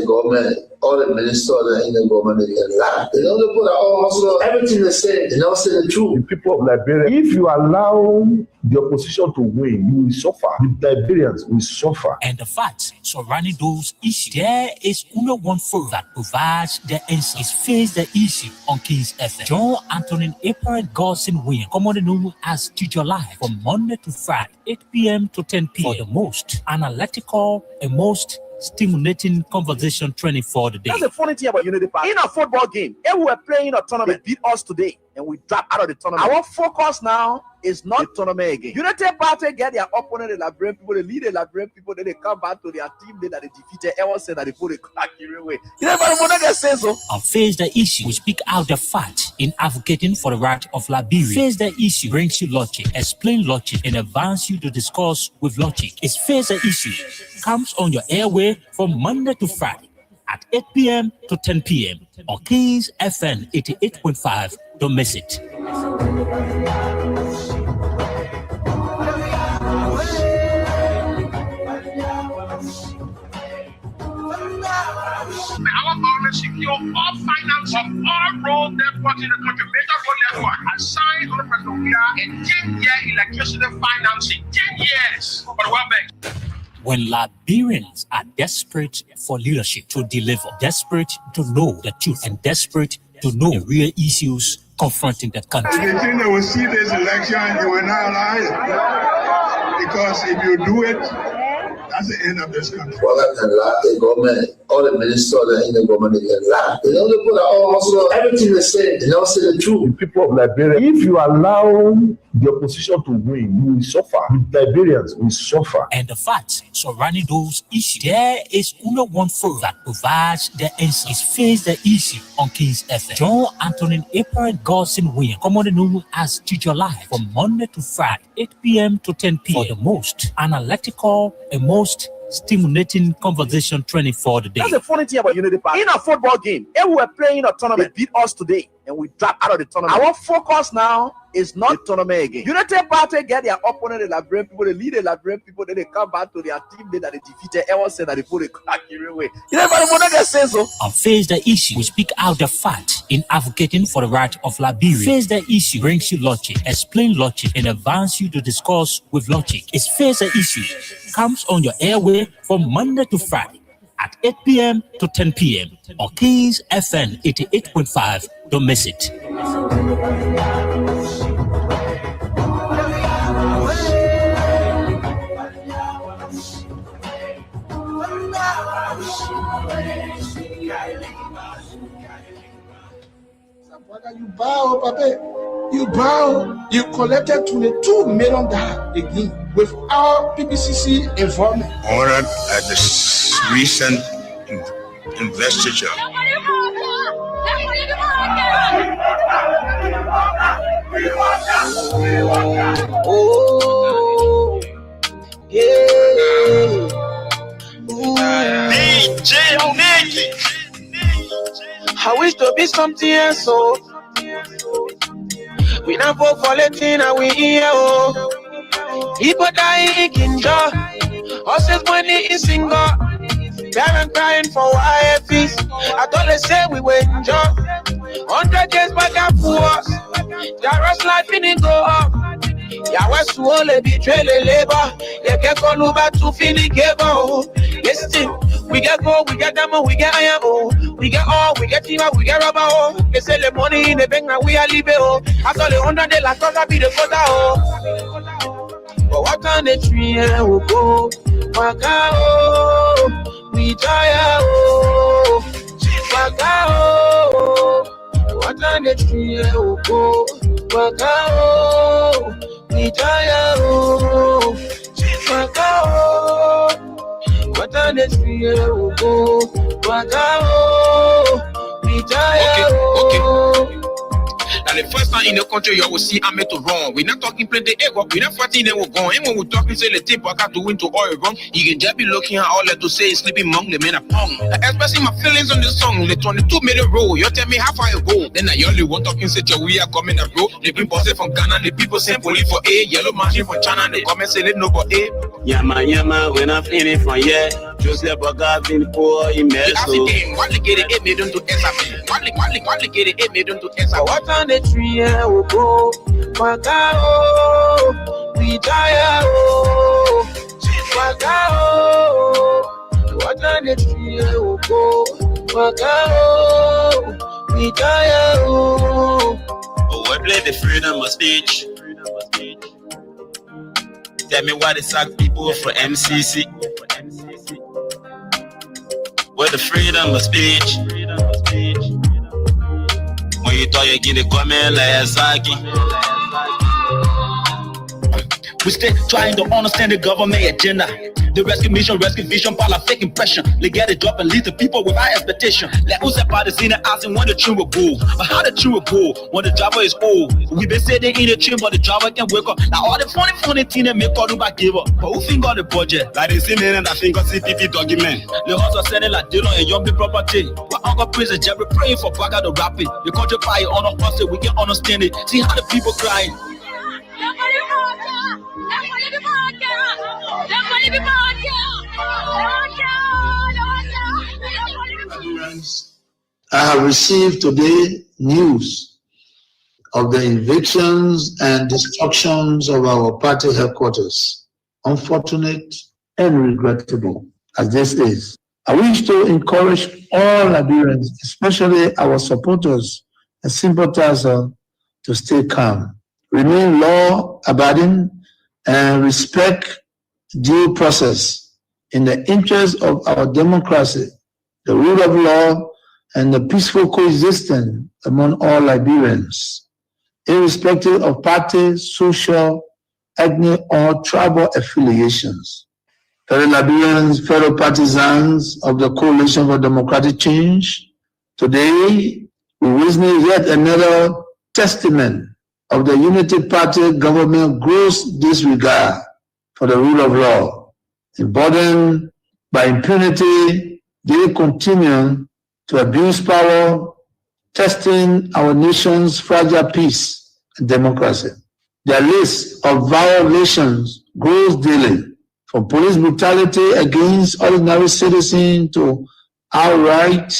government, all the ministers in the government, they get laughed. They don't put all hustle, everything they say, they don't say the truth. The people of Liberia, if you allow the opposition to win, you will suffer. The Liberians will suffer. And the facts surrounding those issues, there is only one forum that provides the answer. It's Face the Issue on Kings FM. John Anthony April Godson William, commonly known as Teacher Live, from Monday to Friday, 8 p.m. to 10 p.m. for the most analytical and most stimulating conversation training for the day. That's the funny thing about Unity Park. In a football game, if we were playing a tournament, they beat us today, and we drop out of the tournament. Our focus now is not the tournament again. Unity Party get their opponent, the Liberian people, they lead the Liberian people, then they come back to their team, then they defeated. Everyone said that they put a crack away. You know, but what I say so. On Face the Issue, we speak out the fact in advocating for the right of Liberia. Face the Issue brings you logic, explain logic, and advance you to discuss with logic. It's Face the Issue. Comes on your airway from Monday to Friday at 8 p.m. to 10 p.m. on Kings FM 88.5. Don't miss it. Our government secure all finance of all road networks in the country, major road network, and signed on the President we are a 10-year electricity financing. 10 years for the World Bank. When Liberians are desperate for leadership to deliver, desperate to know the truth, and desperate to know the real issues confronting the country. If you think they will see this election, you will not lie. Because if you do it, that's the end of this country. Well, the government, all the ministers in the government, they get laughed. They don't put all hustle, everything they say, they don't say the truth. The people of Liberia, if you allow the opposition to win, you will suffer. The Liberians will suffer. And the facts surrounding those issues, there is only one forum that provides the answer. It's Face the Issue on Kings FM. John Anthony April Godson William, commonly known as Teacher Live, from Monday to Friday, 8 p.m. to 10 p.m. for the most analytical and most stimulating conversation training for the day. That's the funny thing about Unity Park. In a football game, if we were playing a tournament, they beat us today, and we drop out of the tournament. Our focus now is not the tournament again. Unity Party get their opponent, the Liberian people, they lead the Liberian people, then they come back to their team, then they defeated. Everyone said that they put a crack away. You know, but what I say so. On Face the Issue, we speak out the fact in advocating for the right of Liberia. Face the Issue brings you logic, explain logic, and advance you to discuss with logic. It's Face the Issue. Comes on your airway from Monday to Friday at 8 p.m. to 10 p.m. on Kings FM 88.5. Don't miss it. You bow, Papa. You bow. You collected $22 million again without PPCC involvement. Honored at this recent investiture. Oh, yeah. DJ Nicky. I wish to be something else, so we not vote for Latin and we here, oh. People dying in jaw, horses money in single, parents crying for YFs. I thought they say we were in jaw, 100 years back and forth, Jarrah's life didn't go up. Yahweh Suole betray the labor, they can't call over to finish give oh. Listen, we get gold, we get diamond, we get iron, oh. We get all, we get timber, we get rubber, oh. They sell the money in the bank and we are leaving, oh. After the 100 days, last quarter be the quarter, oh. But what can the tree will go? Waka, oh. We tire, oh. Waka, oh. What can the tree will go? Waka, oh. We tire, oh. Waka, oh. What can the tree will go? Waka, oh. We tire, oh. And the first time in the country you will see I'm to wrong. We're not talking plenty ego, we're not fighting them we're going. And when we're talking say the tip I got to win to all wrong, you can just be looking at all that to say sleeping among the men are pong. Expressing my feelings on the song, the 22 minute roll. You tell me how far you go. Then I only want talking say we are coming a road. The people say from Ghana, the people say police for A, yellow machine from China, the comment say they know for A. Yama, when I'm feeling from here. Joseph Bogavin, poor immerso. One get it, made them to SAP. One get it, made them to SAP. What on the tree will go? Macao, we die. Macao, what on the tree will go? Macao, we die. Oh, I play the freedom of speech. Tell me why they sack people for MCC. Where the freedom of speech. When you thought you get the comment like Saki. We still trying to understand the government agenda. The rescue mission, rescue vision, part of fake impression. They get it drop and lead the people with high expectation. Like who's that party scene and asking when the train will go. But how the train will go when the driver is old? We been sitting in the train, but the driver can wake up. Now all the funny thing they make all do back give up. But who think on the budget? Like they see me and I think of CPP document. The hustle selling like Dillon and young people property. But Uncle Prince and Jerry praying for Braga to rap it. The country fire on us, so we can understand it. See how the people crying. I have received today news of the evictions and destructions of our party headquarters. Unfortunate and regrettable as this is. I wish to encourage all Liberians, especially our supporters and sympathizers, to stay calm, remain law-abiding, and respect due process in the interest of our democracy, the rule of law, and the peaceful coexistence among all Liberians, irrespective of party, social, ethnic, or tribal affiliations. Fellow Liberians, fellow partisans of the Coalition for Democratic Change, today we witness yet another testament of the Unity Party government gross disregard for the rule of law. Emboldened by impunity, they continue to abuse power, testing our nation's fragile peace and democracy. Their list of violations grows daily, from police brutality against ordinary citizens to outright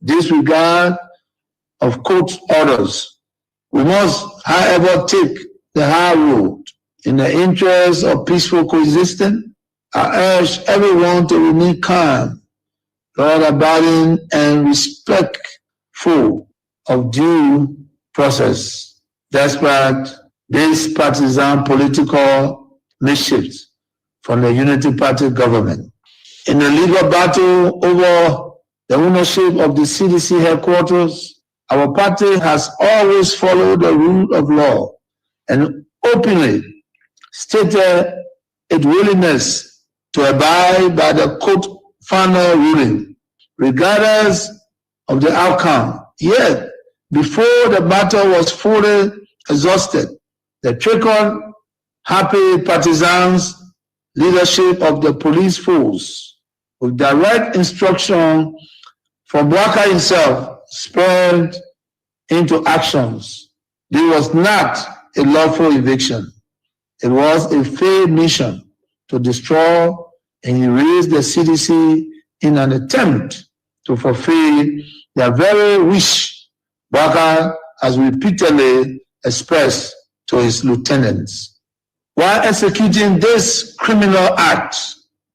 disregard of court orders. We must, however, take the high road. In the interest of peaceful coexistence, I urge everyone to remain calm, law-abiding, and respectful of due process, despite this partisan political mischiefs from the Unity Party government. In the legal battle over the ownership of the CDC headquarters, our party has always followed the rule of law and openly stated its willingness to abide by the court final ruling, regardless of the outcome. Yet, before the battle was fully exhausted, the trickled, happy partisans leadership of the police force, with direct instruction from Bwaka himself, spurred into actions. This was not a lawful eviction. It was a failed mission to destroy and erase the CDC in an attempt to fulfill their very wish Bwaka has repeatedly expressed to his lieutenants. While executing this criminal act,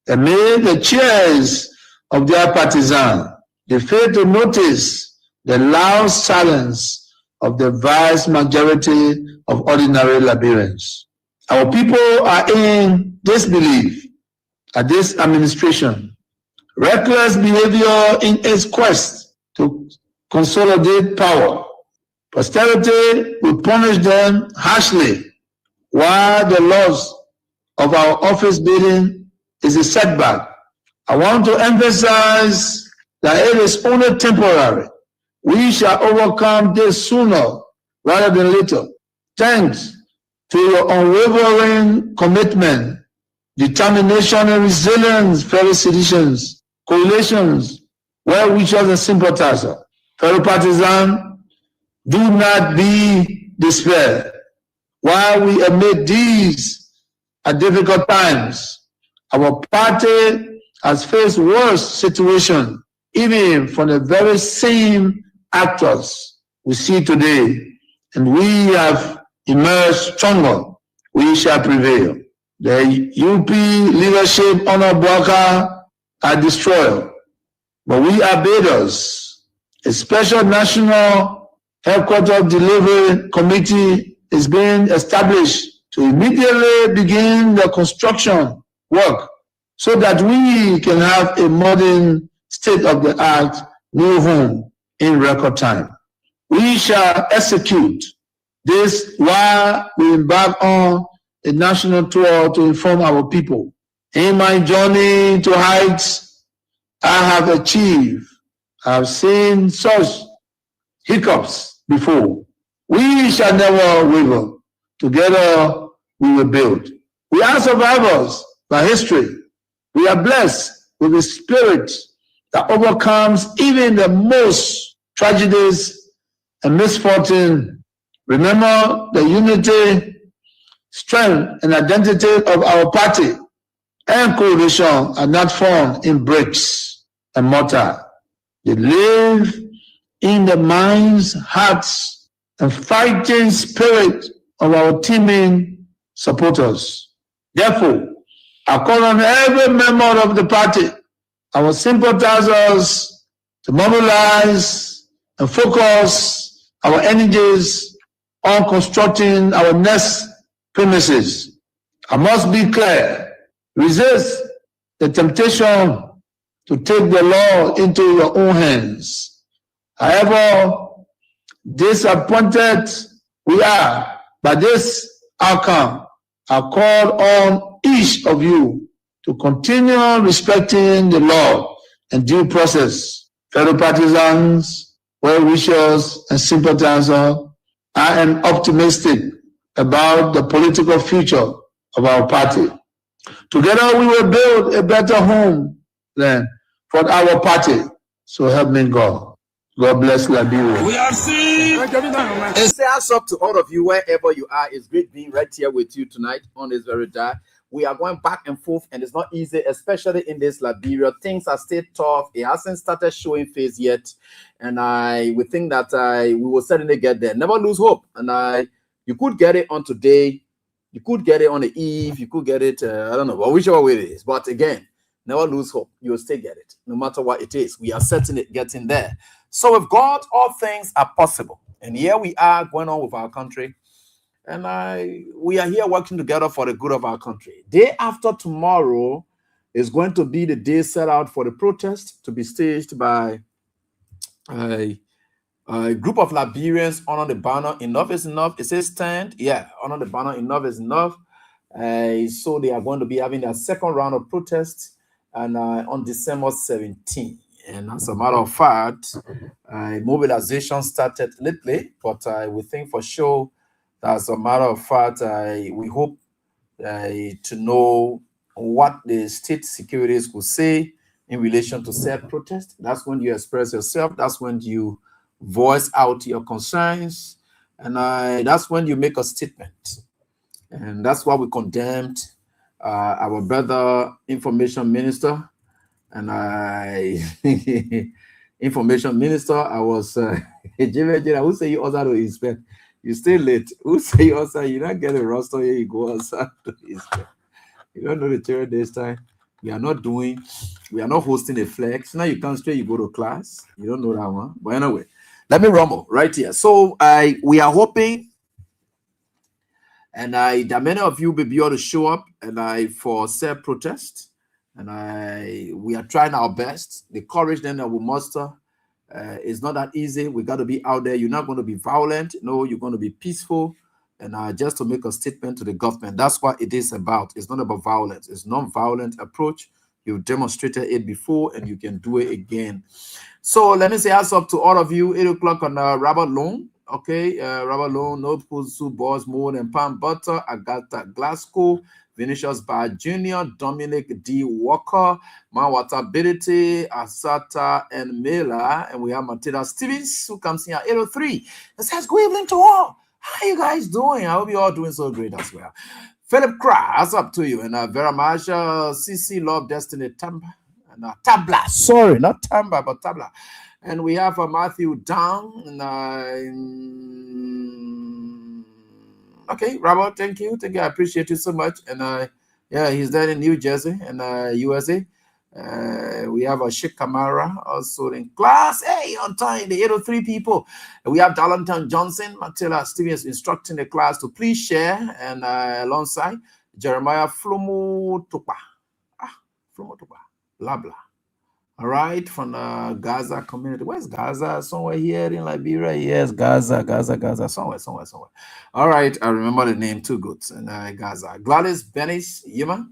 they made the cheers of their partisans. They failed to notice the loud silence of the vast majority of ordinary Liberians. Our people are in disbelief at this administration. Reckless behavior in its quest to consolidate power. Posterity will punish them harshly, while the loss of our office building is a setback. I want to emphasize that it is only temporary. We shall overcome this sooner rather than later. Thanks to your unwavering commitment, determination, and resilience, fellow citizens, coalitions, well-wishers, and sympathizers. Fellow partisans, do not be despaired. While we amid these difficult times, Our party has faced worse situation, even from the very same actors we see today, and we have emerged stronger. We shall prevail. The UP leadership under Bwaka are destroyed, but we are builders. A special national headquarters delivery committee is being established to immediately begin the construction work so that we can have a modern state-of-the-art new home in record time. We shall execute this while we embark on a national tour to inform our people. In my journey to heights I have achieved, I have seen such hiccups before. We shall never waver. Together we will build. We are survivors by history. We are blessed with a spirit that overcomes even the most tragedies and misfortune. Remember, the unity, strength, and identity of our party and coalition are not found in bricks and mortar. They live in the minds, hearts, and fighting spirit of our teaming supporters. Therefore, I call on every member of the party, our sympathizers, to mobilize and focus our energies on constructing our next premises. I must be clear, resist the temptation to take the law into your own hands. However disappointed we are by this outcome, I call on each of you to continue respecting the law and due process. Fellow partisans, well-wishers, and sympathizers, I am optimistic about the political future of our party. Together we will build a better home land for our party. So help me God. God bless Liberia. We are seeing. Say us up to all of you wherever you are. It's great being right here with you tonight on this very day. We are going back and forth, and it's not easy, especially in this Liberia. Things are still tough. It hasn't started showing face yet, and we think that we will certainly get there. Never lose hope. And you could get it on today, you could get it on the eve, you could get it. I don't know, but whichever way it is. But again, never lose hope. You will still get it, no matter what it is. We are certainly getting there. So with God, all things are possible. And here we are going on with our country. And we are here working together for the good of our country. Day after tomorrow is going to be the day set out for the protest to be staged by a group of Liberians under the banner Enough is Enough. It says stand. Yeah, under the banner Enough is Enough. So they are going to be having their second round of protests and on December 17th. And as a matter of fact, mobilization started lately, but we think for sure that as a matter of fact, we hope to know what the state securities will say in relation to said protest. That's when you express yourself. That's when you voice out your concerns. And that's when you make a statement. And that's why we condemned our brother information minister. And information minister, I was who say you also to inspect? You stay late. Who say you also you don't get a roster here, you go outside to inspect. You don't know the theory this time. We are not hosting a flex. Now you come straight, you go to class. You don't know that one. But anyway, let me rumble right here. So we are hoping, and that many of you will be able to show up and for said protest. And we are trying our best. The courage then that we muster is not that easy. We got to be out there. You're not going to be violent. No, you're going to be peaceful. And just to make a statement to the government. That's what it is about. It's not about violence. It's non-violent approach. You've demonstrated it before and you can do it again. So let me say hats up to all of you. 8 o'clock on Robert Long. Okay, Robert Long, No Pusu, Boss, More Than Palm Butter, Agatha Glasgow, Vinicius Bar Jr., Dominic D. Walker, Mawata Ability, Asata, and Mela. And we have Matilda Stevens, who comes in at 8:03. It says, good evening to all. How are you guys doing? I hope you're all doing so great as well. Philip Cry, that's up to you. And Vera Marshall, CC Love Destiny Tamba, and Tabla. Sorry, not Tamba, but Tabla. And we have Matthew Down. And, okay, Robert, thank you. I appreciate you so much. And yeah, he's there in New Jersey and USA. We have a Sheikh Kamara also in class. Hey, on time, the 803 people. We have Darlington Johnson, Matilda Stevens instructing the class to please share, and alongside Jeremiah Flomo Tupa. Flomo Tupa, Labla. All right, from the Gaza community. Where's Gaza? Somewhere here in Liberia. Yes, Gaza. Somewhere. All right, I remember the name too good. And Gaza. Gladys Benis Yima,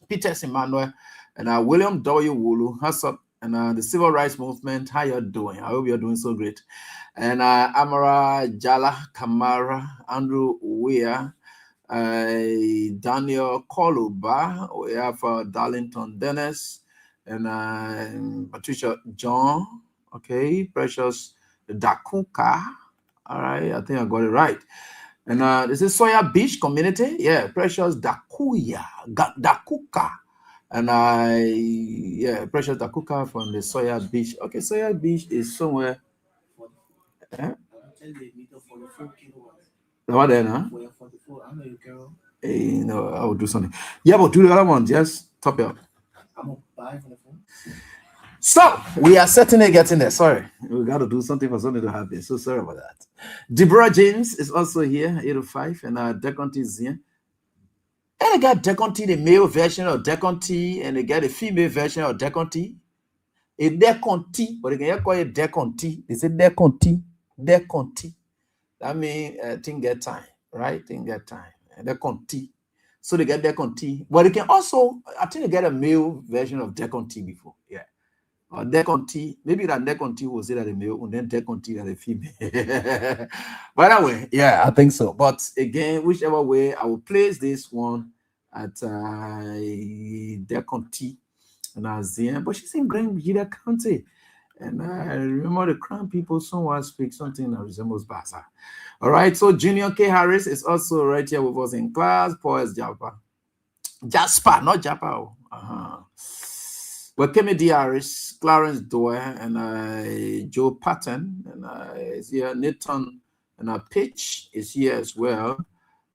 Peter Emmanuel, and William W. Wulu, Hassop, and the Civil Rights Movement. How you doing? I hope you're doing so great. And Amara Jala Kamara, Andrew Weir, Daniel Koluba. We have Darlington Dennis. And Patricia John, okay, Precious Dakuka, all right, I think I got it right. And this is Soya Beach community, yeah, Precious Dakuka, and yeah, Precious Dakuka from the Soya Beach. Okay, Soya Beach is somewhere. What then, huh? Hey, no, I will do something. Yeah, but do the other one, just top it up. So we are certainly getting there. Sorry, we got to do something for something to happen. So sorry about that. Deborah James is also here, 805, and Deconti is here. And they got Deconti, the male version of Deconti, and they got a female version of Deconti. A Deconti, but they can call it Deconti. They say Deconti. That means thing get time, right? Thing get time. Deconti. So they get Deconti, but they can also, I think they get a male version of Deconti before, yeah. Or Deconti, maybe that Deconti was it at a male, and then Deconti at a female. By the way, yeah, I think so. But again, whichever way, I will place this one at Deconti and Azian, but she's in Grand Virginia County. And I remember the Crown people somewhat speak something that resembles Basa. All right, so Junior K. Harris is also right here with us in class. Paul S. Jasper, not Japa. Well, Kennedy Harris, Clarence Doyle, and Joe Patton, and is here. Nathan and Pitch is here as well.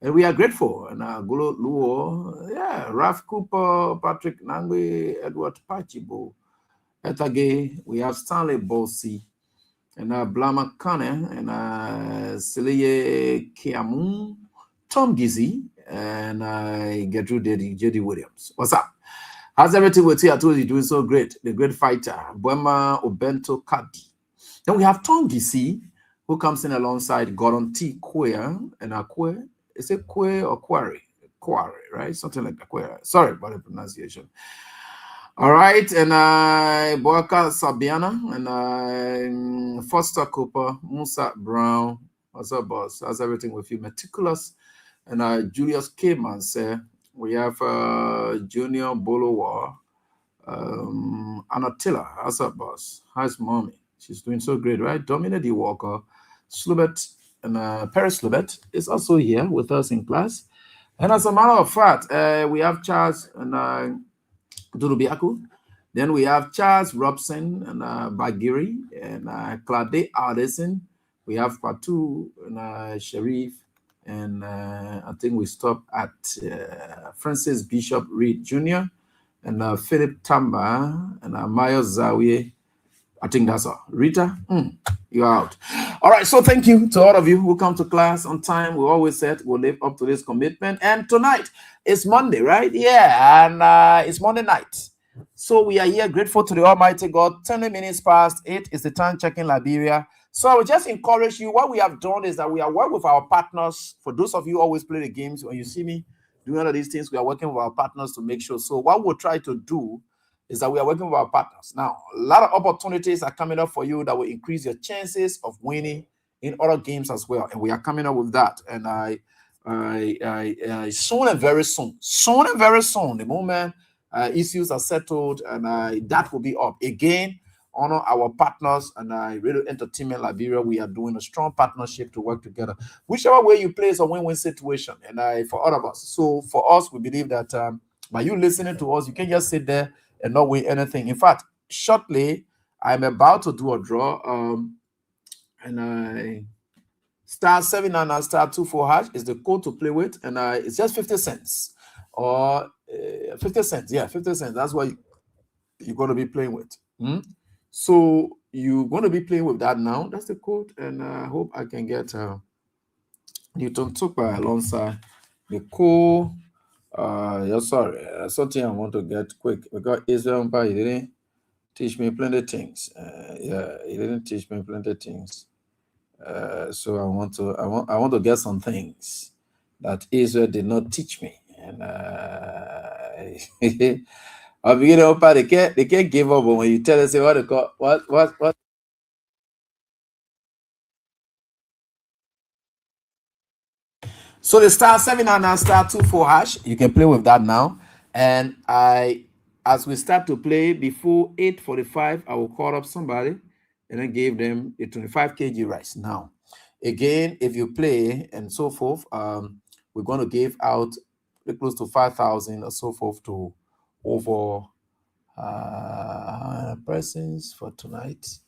And we are grateful. And Golo Luo, yeah, Ralph Cooper, Patrick Nangwe, Edward Pachibo, Etage, we have Stanley Bolsi, and Blama Kane, and Celie Kiamun, Tom Gizzy, and Gertrude J.D. Williams. What's up? How's everything with you? I told you doing so great. The great fighter, Buema Obento Kadi. Then we have Tom Gizzy, who comes in alongside Gordon T. Queer, and Queer. Is it Queer or Quarry? Quarry, right? Something like that. Queer. Sorry about the pronunciation. All right, and Boaka Sabiana, and Foster Cooper, Musa Brown. What's up, boss? How's everything with you? Meticulous, and Julius K. Mansell. We have Junior Bolowa, Anatilla. How's up, boss? How's mommy? She's doing so great, right? Domina D. Walker, Slubet, and Paris Slubet is also here with us in class. And as a matter of fact, we have Charles and Durubiaku. Then we have Charles Robson and Bagiri and Claude Addison. We have Patu and Sharif, and I think we stop at Francis Bishop Reed Jr. and Philip Tamba and Mayo Zawiye. I think that's all. Rita, you're out. All right, so thank you to all of you who come to class on time. We always said we'll live up to this commitment. And tonight is Monday, right? Yeah, and it's Monday night. So we are here grateful to the Almighty God. 20 minutes past 8 is the time checking Liberia. So I would just encourage you. What we have done is that we are working with our partners. For those of you who always play the games, when you see me doing all of these things, we are working with our partners to make sure. So what we'll try to do is that we are working with our partners. Now, a lot of opportunities are coming up for you that will increase your chances of winning in other games as well. And we are coming up with that. And soon and very soon, the moment issues are settled, and that will be up. Again, honor our partners and Radio Entertainment Liberia. We are doing a strong partnership to work together. Whichever way you play is a win-win situation, and for all of us. So for us, we believe that by you listening to us, you can just sit there and not win anything. In fact, shortly, I'm about to do a draw, star 7 and star 24 hash is the code to play with, and it's just 50 cents or 50 cents. Yeah, 50 cents. That's what you're going to be playing with. So you're going to be playing with that now. That's the code, and I hope I can get Newton Tukpa alongside the code. Sorry, something I want to get quick because Israel Empire didn't teach me plenty of things. He didn't teach me plenty of things. So I want to get some things that Israel did not teach me, and I'm beginning up. They can't give up when you tell us what they call what. So the star 7 and star 24 hash, you can play with that now. And as we start to play before 8:45, I will call up somebody and then give them a 25 kg rice. Now, again, if you play and so forth, we're going to give out close to 5,000 or so forth to over persons for tonight,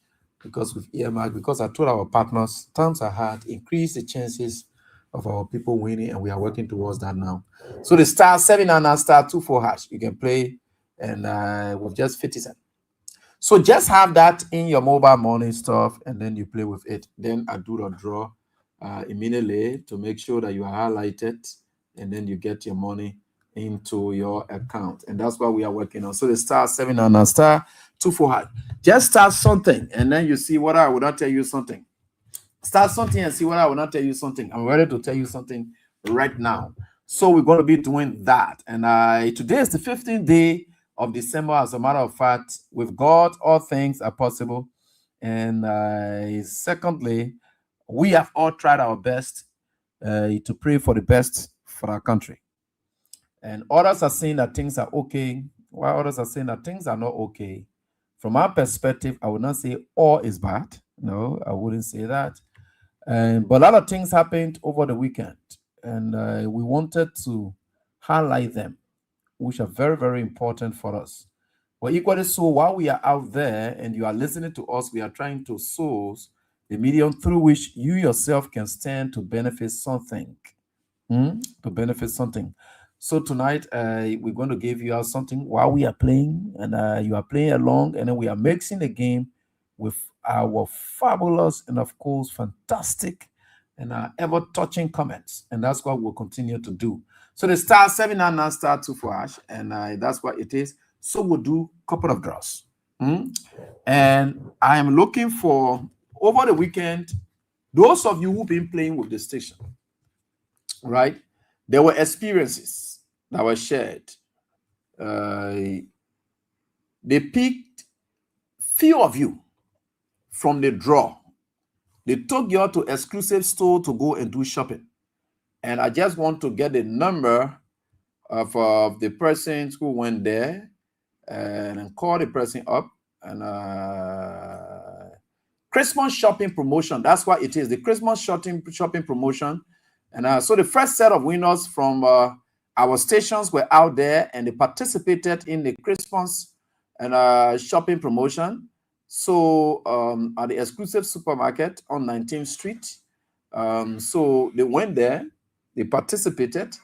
because with earmark, because I told our partners, times are hard, increase the chances of our people winning, and we are working towards that now. So the star 7 and star 24 hash, you can play and with just 50 cents. So just have that in your mobile money stuff, and then you play with it. Then I do the draw immediately to make sure that you are highlighted, and then you get your money into your account. And that's what we are working on. So the star 7 and star 24 hash. Just start something, and then you see what I will not tell you something. Start something and see what I will not tell you something. I'm ready to tell you something right now. So we're going to be doing that. And today is the 15th day of December. As a matter of fact, with God, all things are possible. And secondly, we have all tried our best to pray for the best for our country. And others are saying that things are okay, while others are saying that things are not okay. From our perspective, I would not say all is bad. No, I wouldn't say that. But a lot of things happened over the weekend, and we wanted to highlight them, which are very, very important for us. But equally so, while we are out there and you are listening to us, we are trying to source the medium through which you yourself can stand to benefit something. To benefit something. So tonight, we're going to give you out something while we are playing, and you are playing along, and then we are mixing the game with our fabulous and of course fantastic and ever-touching comments, and that's what we'll continue to do. So the star 7 and star 24 hash, and that's what it is. So we'll do a couple of draws, and I am looking for over the weekend those of you who've been playing with the station, right? There were experiences that were shared. They picked few of you from the draw. They took you to exclusive store to go and do shopping. And I just want to get the number of the persons who went there and call the person up. And Christmas shopping promotion, that's what it is, the Christmas shopping promotion. And so the first set of winners from our stations were out there, and they participated in the Christmas and shopping promotion. So at the exclusive supermarket on 19th Street. So they went there, they participated.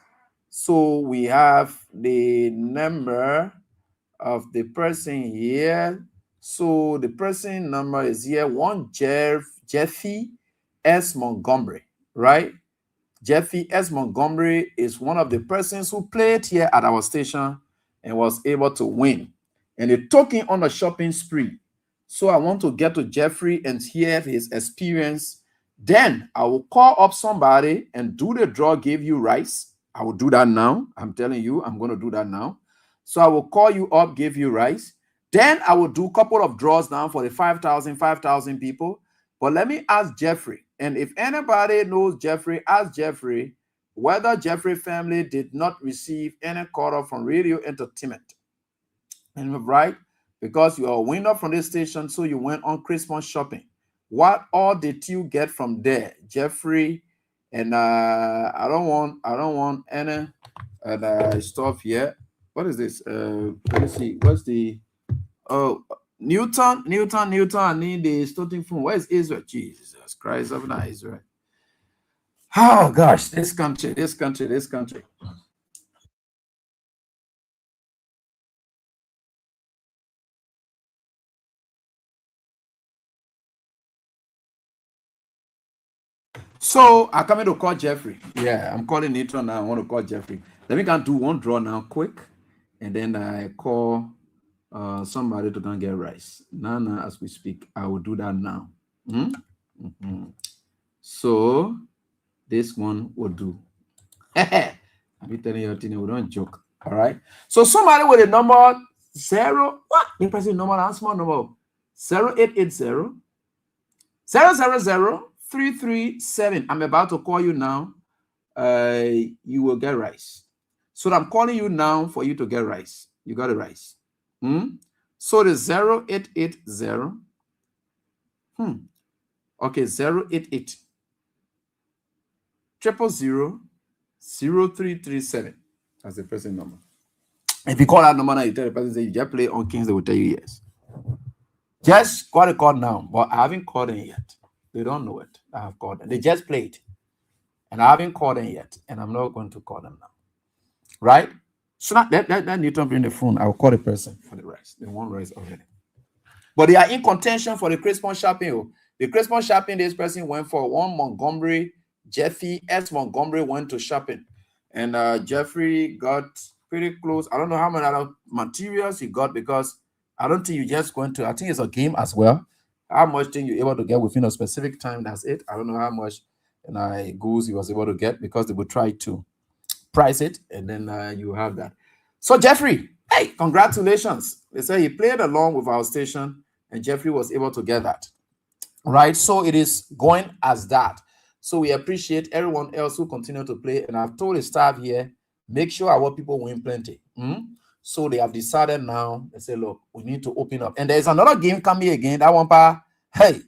So we have the number of the person here. So the person number is here, one Jeffy S. Montgomery, right? Jeffy S. Montgomery is one of the persons who played here at our station and was able to win. And they took him on a shopping spree. So I want to get to Jeffrey and hear his experience. Then I will call up somebody and do the draw, give you rice. I will do that now. I'm telling you, I'm going to do that now. So I will call you up, give you rice. Then I will do a couple of draws now for the 5,000 people. But let me ask Jeffrey. And if anybody knows Jeffrey, ask Jeffrey whether Jeffrey family did not receive any call from Radio Entertainment. And right, because you are a winner from this station, so you went on Christmas shopping. What all did you get from there, Jeffrey? And I don't want any stuff here. What is this? Let me see. What's the Newton? I need the starting phone. Where's Israel? Jesus Christ, of Israel. Oh gosh, this country. So I'm coming to call Jeffrey. Yeah, I'm calling Newton now. I want to call Jeffrey. Let me do one draw now, quick, and then I call somebody to go and get rice. Now, as we speak, I will do that now. So this one will do. I'm telling you, we don't joke. All right. So somebody with a number 0. What? Impressive number and small number 0880 000 337. I'm about to call you now. You will get rice. So I'm calling you now for you to get rice. You got a rice. So the 0880. Okay, 088 000 0337. That's the person number. If you call that number now, you tell the person, say you just play on Kings, they will tell you yes. Just call the call now, but I haven't called them yet. They don't know it. I have called them. They just played. And I haven't called them yet. And I'm not going to call them now. Right? So let Newton bring the phone. I'll call the person for the rice. They want rice already. But they are in contention for the Christmas shopping. The Christmas shopping, this person went for one Montgomery. Jeffy S. Montgomery went to shopping. And Jeffrey got pretty close. I don't know how many other materials he got, because I don't think you just going to, I think it's a game as well. How much thing you're able to get within a specific time, that's it. I don't know how much goods he was able to get, because they would try to price it, and then you have that. So Jeffrey, hey, congratulations. They say he played along with our station, and Jeffrey was able to get that. Right? So it is going as that. So we appreciate everyone else who continue to play, and I've told the staff here, make sure our people win plenty. So they have decided now, they say, look, we need to open up. And there's another game coming again. That one, hey,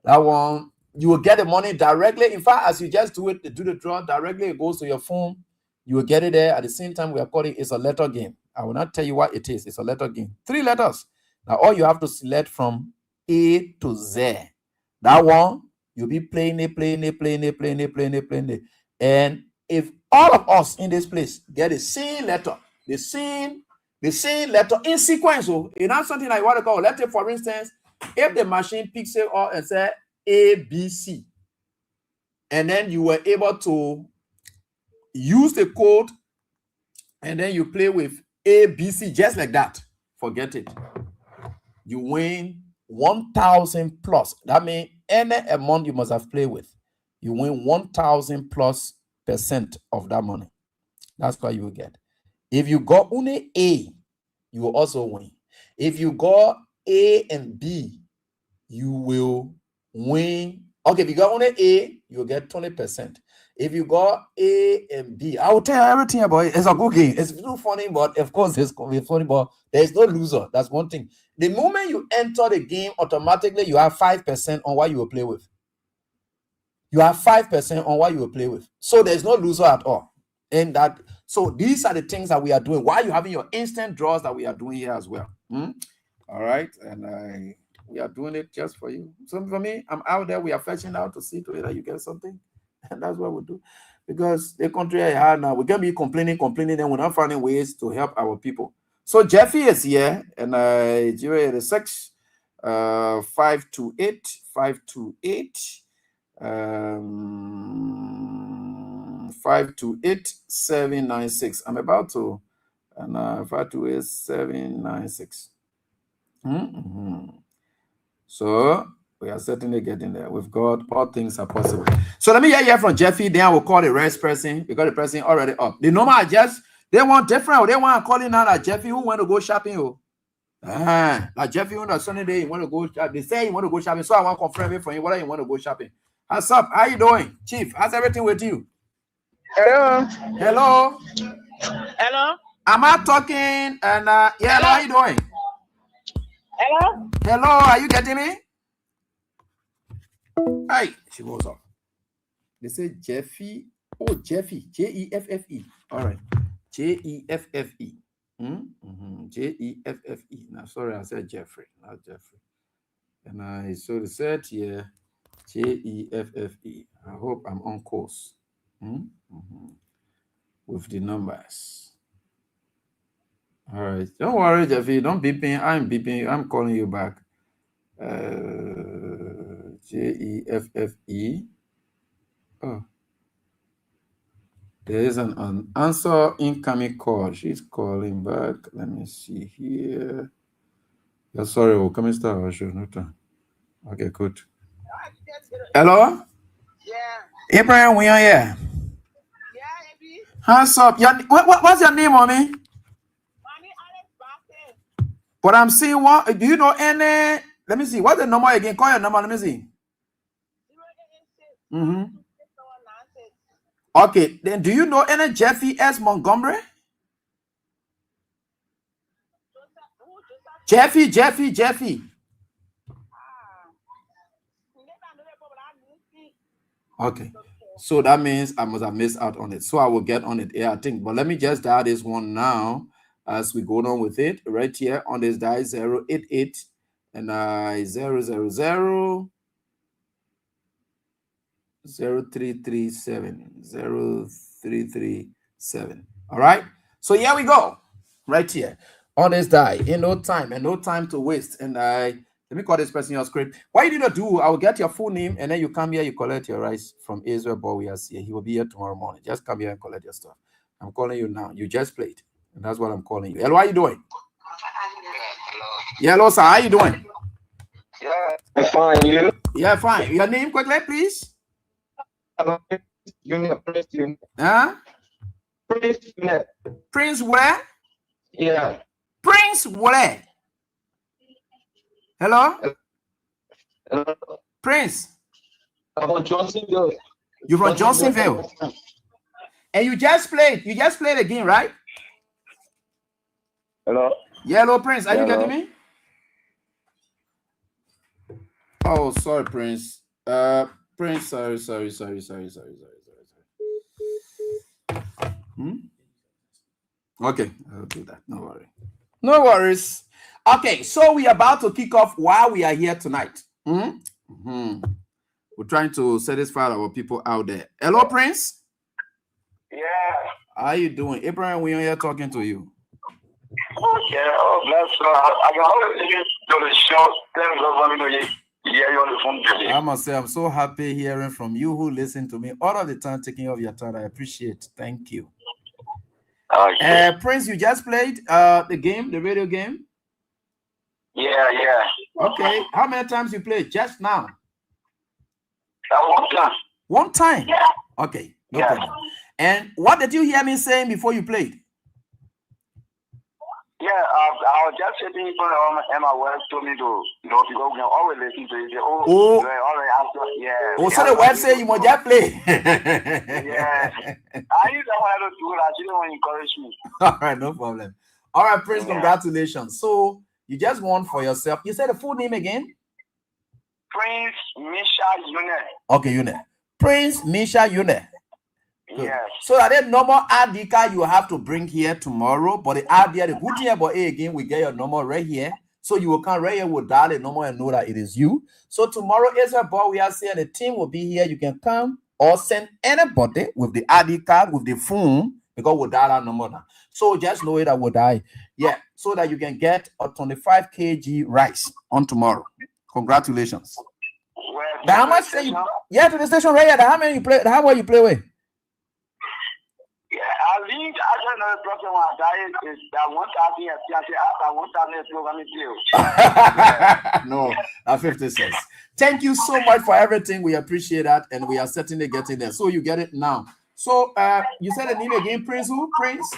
that one, you will get the money directly. In fact, as you just do the draw directly, it goes to your phone. You will get it there. At the same time, we are calling it's a letter game. I will not tell you what it is. It's a letter game. 3 letters. Now, all you have to select from A to Z. That one, you'll be playing it. And if all of us in this place get the same letter, the same letter in sequence, it's not something like what I call, let's say, for instance, if the machine picks it up and says ABC, and then you were able to use the code, and then you play with ABC just like that, forget it. You win 1,000 plus. That means any amount you must have played with, you win 1,000+% of that money. That's what you will get. If you got only A, you will also win. If you got A and B, you will win. Okay, if you got only A, you will get 20%. If you got A and B, I will tell you everything about it. It's a good game. It's too funny, but of course it's funny, but there is no loser. That's one thing. The moment you enter the game, automatically you have 5% on what you will play with. You have 5% on what you will play with. So there's no loser at all. And that, so these are the things that we are doing while you're having your instant draws that we are doing here as well. All right. And we are doing it just for you. So for me, I'm out there. We are fetching out to see to it that you get something. And that's what we do. Because the country is hard now. We're going to be complaining, and we're not finding ways to help our people. So Jeffy is here, and 086 528 528 796. I'm about to, and 528 796. So we are certainly getting there. With God, all things are possible. So let me hear from Jeffy. Then I will call the rest person, because the person already up. The normal just they want different. They want to call in now that Jeffy who want to go shopping. Like Jeffy on a Sunday day, you want to go. They say you want to go shopping, so I want to confirm it for you. Whether you want to go shopping. What's up? How you doing, Chief? How's everything with you? Hello. Hello. Hello. Am I talking? And yeah, hello. How you doing? Hello? Hello, are you getting me? Hi, she goes off. They say Jeffy. Oh, Jeffy. Jeffe. All right. Jeffe. Jeffe. Now, sorry, I said Jeffrey, not Jeffrey. And I sort of said here, Jeffe. I hope I'm on course with the numbers. All right. Don't worry, Jeffy. Don't beep me. I'm beeping. I'm calling you back. Jeffe. Oh. There is an answer incoming call. She's calling back. Let me see here. Yeah, sorry, we're coming start our show. No time. Okay, good. Hello? Yeah. Abraham, we are here. Yeah, Abby. Hands up. What's your name, mommy? Mommy, Alex Barton. But I'm seeing one. Do you know any? Let me see. What's the number again? Call your number. Let me see. 086. Okay, then do you know any Jeffy S. Montgomery? Jeffy. Okay, so that means I must have missed out on it. So I will get on it here, I think. But let me just dial this one now as we go on with it. Right here on this dial 088 and 000 0337. All right. So here we go. Right here on this die. In no time and no time to waste. And let me call this person your script. What you need to do, I will get your full name and then you come here, you collect your rice from Israel Bowias here. He will be here tomorrow morning. Just come here and collect your stuff. I'm calling you now. You just played. And that's what I'm calling you. Hello, how you doing? Yeah, hello, sir. How you doing? Yeah, I'm fine. You? Yeah, fine. Your name quickly, please. Hello, Prince Unit. Huh? Prince Unit. Prince where? Yeah. Prince where? Hello? Hello. Prince. I'm from Johnsonville. You're from Johnsonville. And you just played again, right? Hello. Yeah, hello, Prince. Are you Hello. getting me? Oh, sorry, Prince. Prince, sorry. Okay, I'll do that. No worry. No worries. Okay, so we are about to kick off while we are here tonight. We're trying to satisfy our people out there. Hello, Prince. Yeah. How are you doing? Abraham, we are here talking to you. Okay. Oh, bless God. I can always do the show. Thanks for me. Yeah, you're on the phone today. I must say, I'm so happy hearing from you who listen to me all of the time, taking off your time. I appreciate it. Thank you. Okay. Prince, you just played the game, the radio game? Yeah. Okay. How many times you played? Just now? One time. One time? Yeah. Okay, no problem. And what did you hear me saying before you played? Yeah, I was just sitting in front of my wife told me to, because we can always listen to it. So the wife said you must just play. Yeah. I used to want to do it. She didn't want to encourage me. All right, no problem. All right, Prince, congratulations. So you just won for yourself. You said the full name again? Prince Misha Unit. Okay, Unit. Prince Misha Unit. Yes. So that the normal ID card you have to bring here tomorrow, but the ID, the good here, but again, we get your number right here. So you will come right here with dial the number and know that it is you. So tomorrow is a ball. We are saying the team will be here. You can come or send anybody with the ID card, with the phone, because we'll dial our number now. So just know it that we'll die. Yeah. So that you can get a 25 kg rice on tomorrow. Congratulations. Now, how much say you? Yeah, to the station right here. How many you play? How well you play with? Yeah, I think I don't know the problem with diet is that 1,000 after 1,000 No, at 50 cents. Thank you so much for everything. We appreciate that, and we are certainly getting there. So you get it now. So you said the name again, Prince who? Prince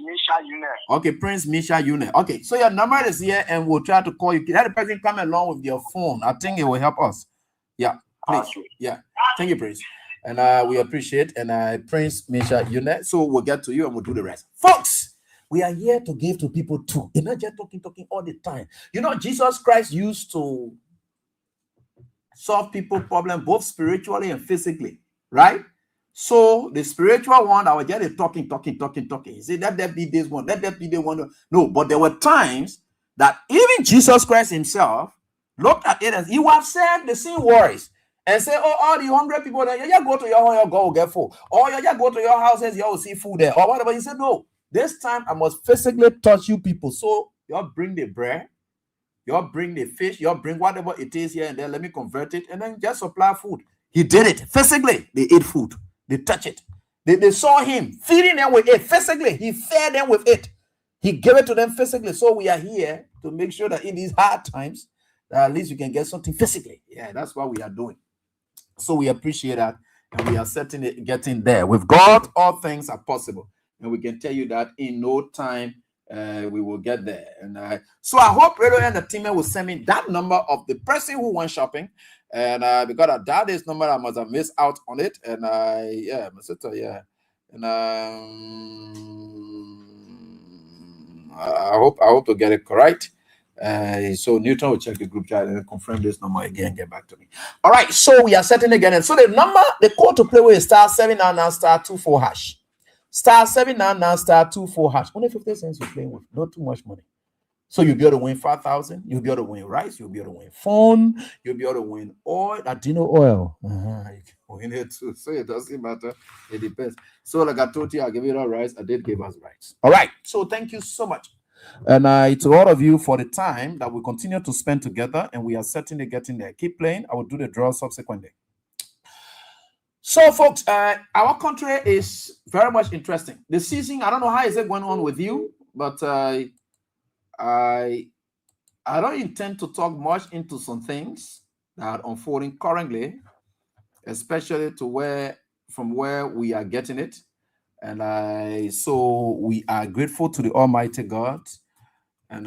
Misha Unit. Okay, Prince Misha Unit. Okay, so your number is here, and we'll try to call you. Let the person come along with your phone. I think it will help us. Yeah, please. Okay. Yeah, thank you, Prince. And we appreciate, and Prince Misha Unit. So we'll get to you and we'll do the rest. Folks, We are here to give to people too. You're not just talking all the time. You know, Jesus Christ used to solve people problem both spiritually and physically, right? So the spiritual one, I was just talking. He said, let that be this one, let that be the one. No, but there were times that even Jesus Christ himself looked at it as he would have said the same words and say, oh, all the 100 people that you go to your home, you go get full. Or you just go to your houses, you will see food there. Or whatever. He said, no, this time I must physically touch you people. So you bring the bread, you bring the fish, you bring whatever it is here and there. Let me convert it and then just supply food. He did it physically. They ate food. They touch it. They saw him feeding them with it physically. He fed them with it. He gave it to them physically. So we are here to make sure that in these hard times, that at least you can get something physically. Yeah, that's what we are doing. So we appreciate that. And we are certainly getting there. With God, all things are possible. And we can tell you that in no time, we will get there. And so I hope Radio and the team will send me that number of the person who went shopping. And because I dialed this number, I must have missed out on it. And yeah, my sister, yeah. And I hope to get it correct. So Newton will check the group chat and confirm this number again, get back to me. All right, so we are setting again. And so the number, the code to play with is *799*24#. *799*24#. Only 50 cents you're playing with, not too much money. So you'll be able to win 5,000. You'll be able to win rice. You'll be able to win phone. You'll be able to win oil. Adino oil. You can win it too. So it doesn't matter. It depends. So like I told you, I gave you all rice. I did give us rice. All right. So thank you so much. And to all of you for the time that we continue to spend together. And we are certainly getting there. Keep playing. I will do the draw subsequently. So folks, our country is very much interesting. The season, I don't know how is it going on with you, but I don't intend to talk much into some things that are unfolding currently, especially from where we are getting it. And so we are grateful to the Almighty God. And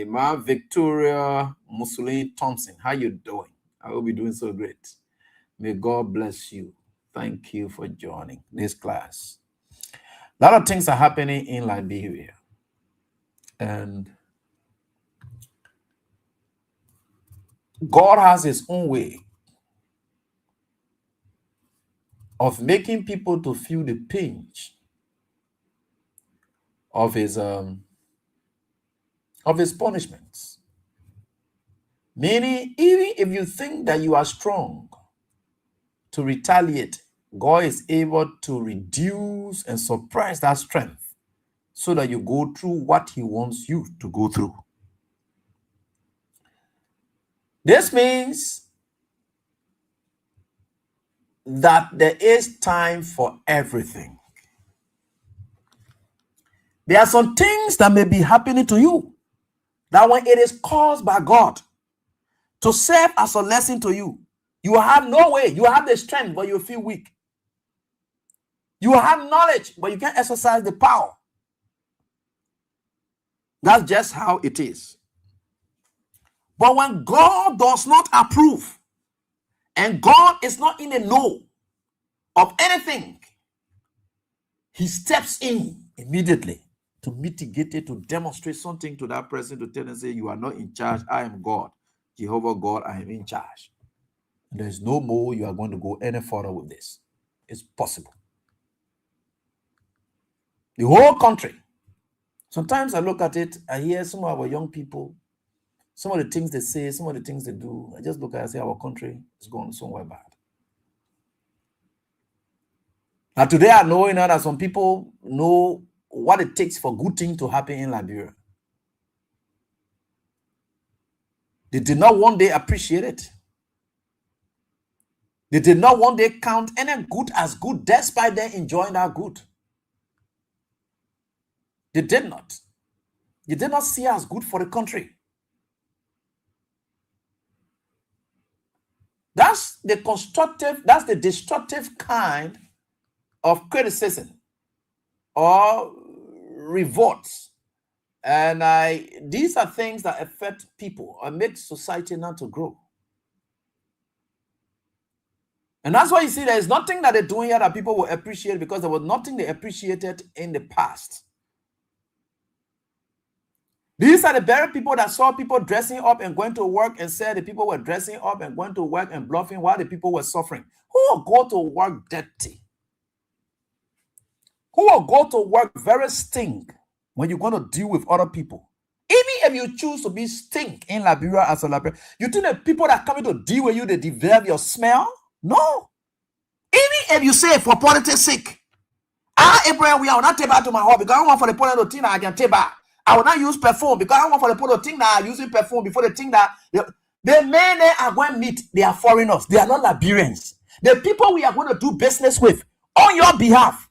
Ma Victoria Mussolini Thompson, how you doing? I will be doing so great. May God bless you. Thank you for joining this class. A lot of things are happening in Liberia. And God has his own way of making people to feel the pinch of his punishments. Meaning, even if you think that you are strong to retaliate, God is able to reduce and suppress that strength so that you go through what he wants you to go through. This means that there is time for everything. There are some things that may be happening to you that when it is caused by God to serve as a lesson to you, you have no way. You have the strength, but you feel weak. You have knowledge, but you can't exercise the power. That's just how it is. But when God does not approve and God is not in the know of anything, he steps in immediately to mitigate it, to demonstrate something to that person, to tell them, say, you are not in charge. I am God. Jehovah God, I am in charge. There is no more you are going to go any further with this. It's possible. The whole country. Sometimes I look at it, I hear some of our young people, some of the things they say, some of the things they do. I just look at it and say our country is going somewhere bad. Now today I know that some people know what it takes for good things to happen in Liberia. They did not one day appreciate it. They did not one day count any good as good despite them enjoying that good. They did not. They did not see as good for the country. That's the constructive, that's the destructive kind of criticism or revolts. And these are things that affect people or make society not to grow. And that's why you see there is nothing that they're doing here that people will appreciate, because there was nothing they appreciated in the past. These are the very people that saw people dressing up and going to work and said the people were dressing up and going to work and bluffing while the people were suffering. Who will go to work dirty? Who will go to work very stink when you're going to deal with other people? Even if you choose to be stink in Liberia as a Liberian, you think the people that come in to deal with you, they develop your smell? No. Even if you say for politics sake, Abraham, we are not take back to my home because I want for the political thing that I can take back. I will not use perfume because I want for the political thing that I'm using perfume before the thing that the men they are going to meet, they are foreigners. They are not Liberians. The people we are going to do business with on your behalf,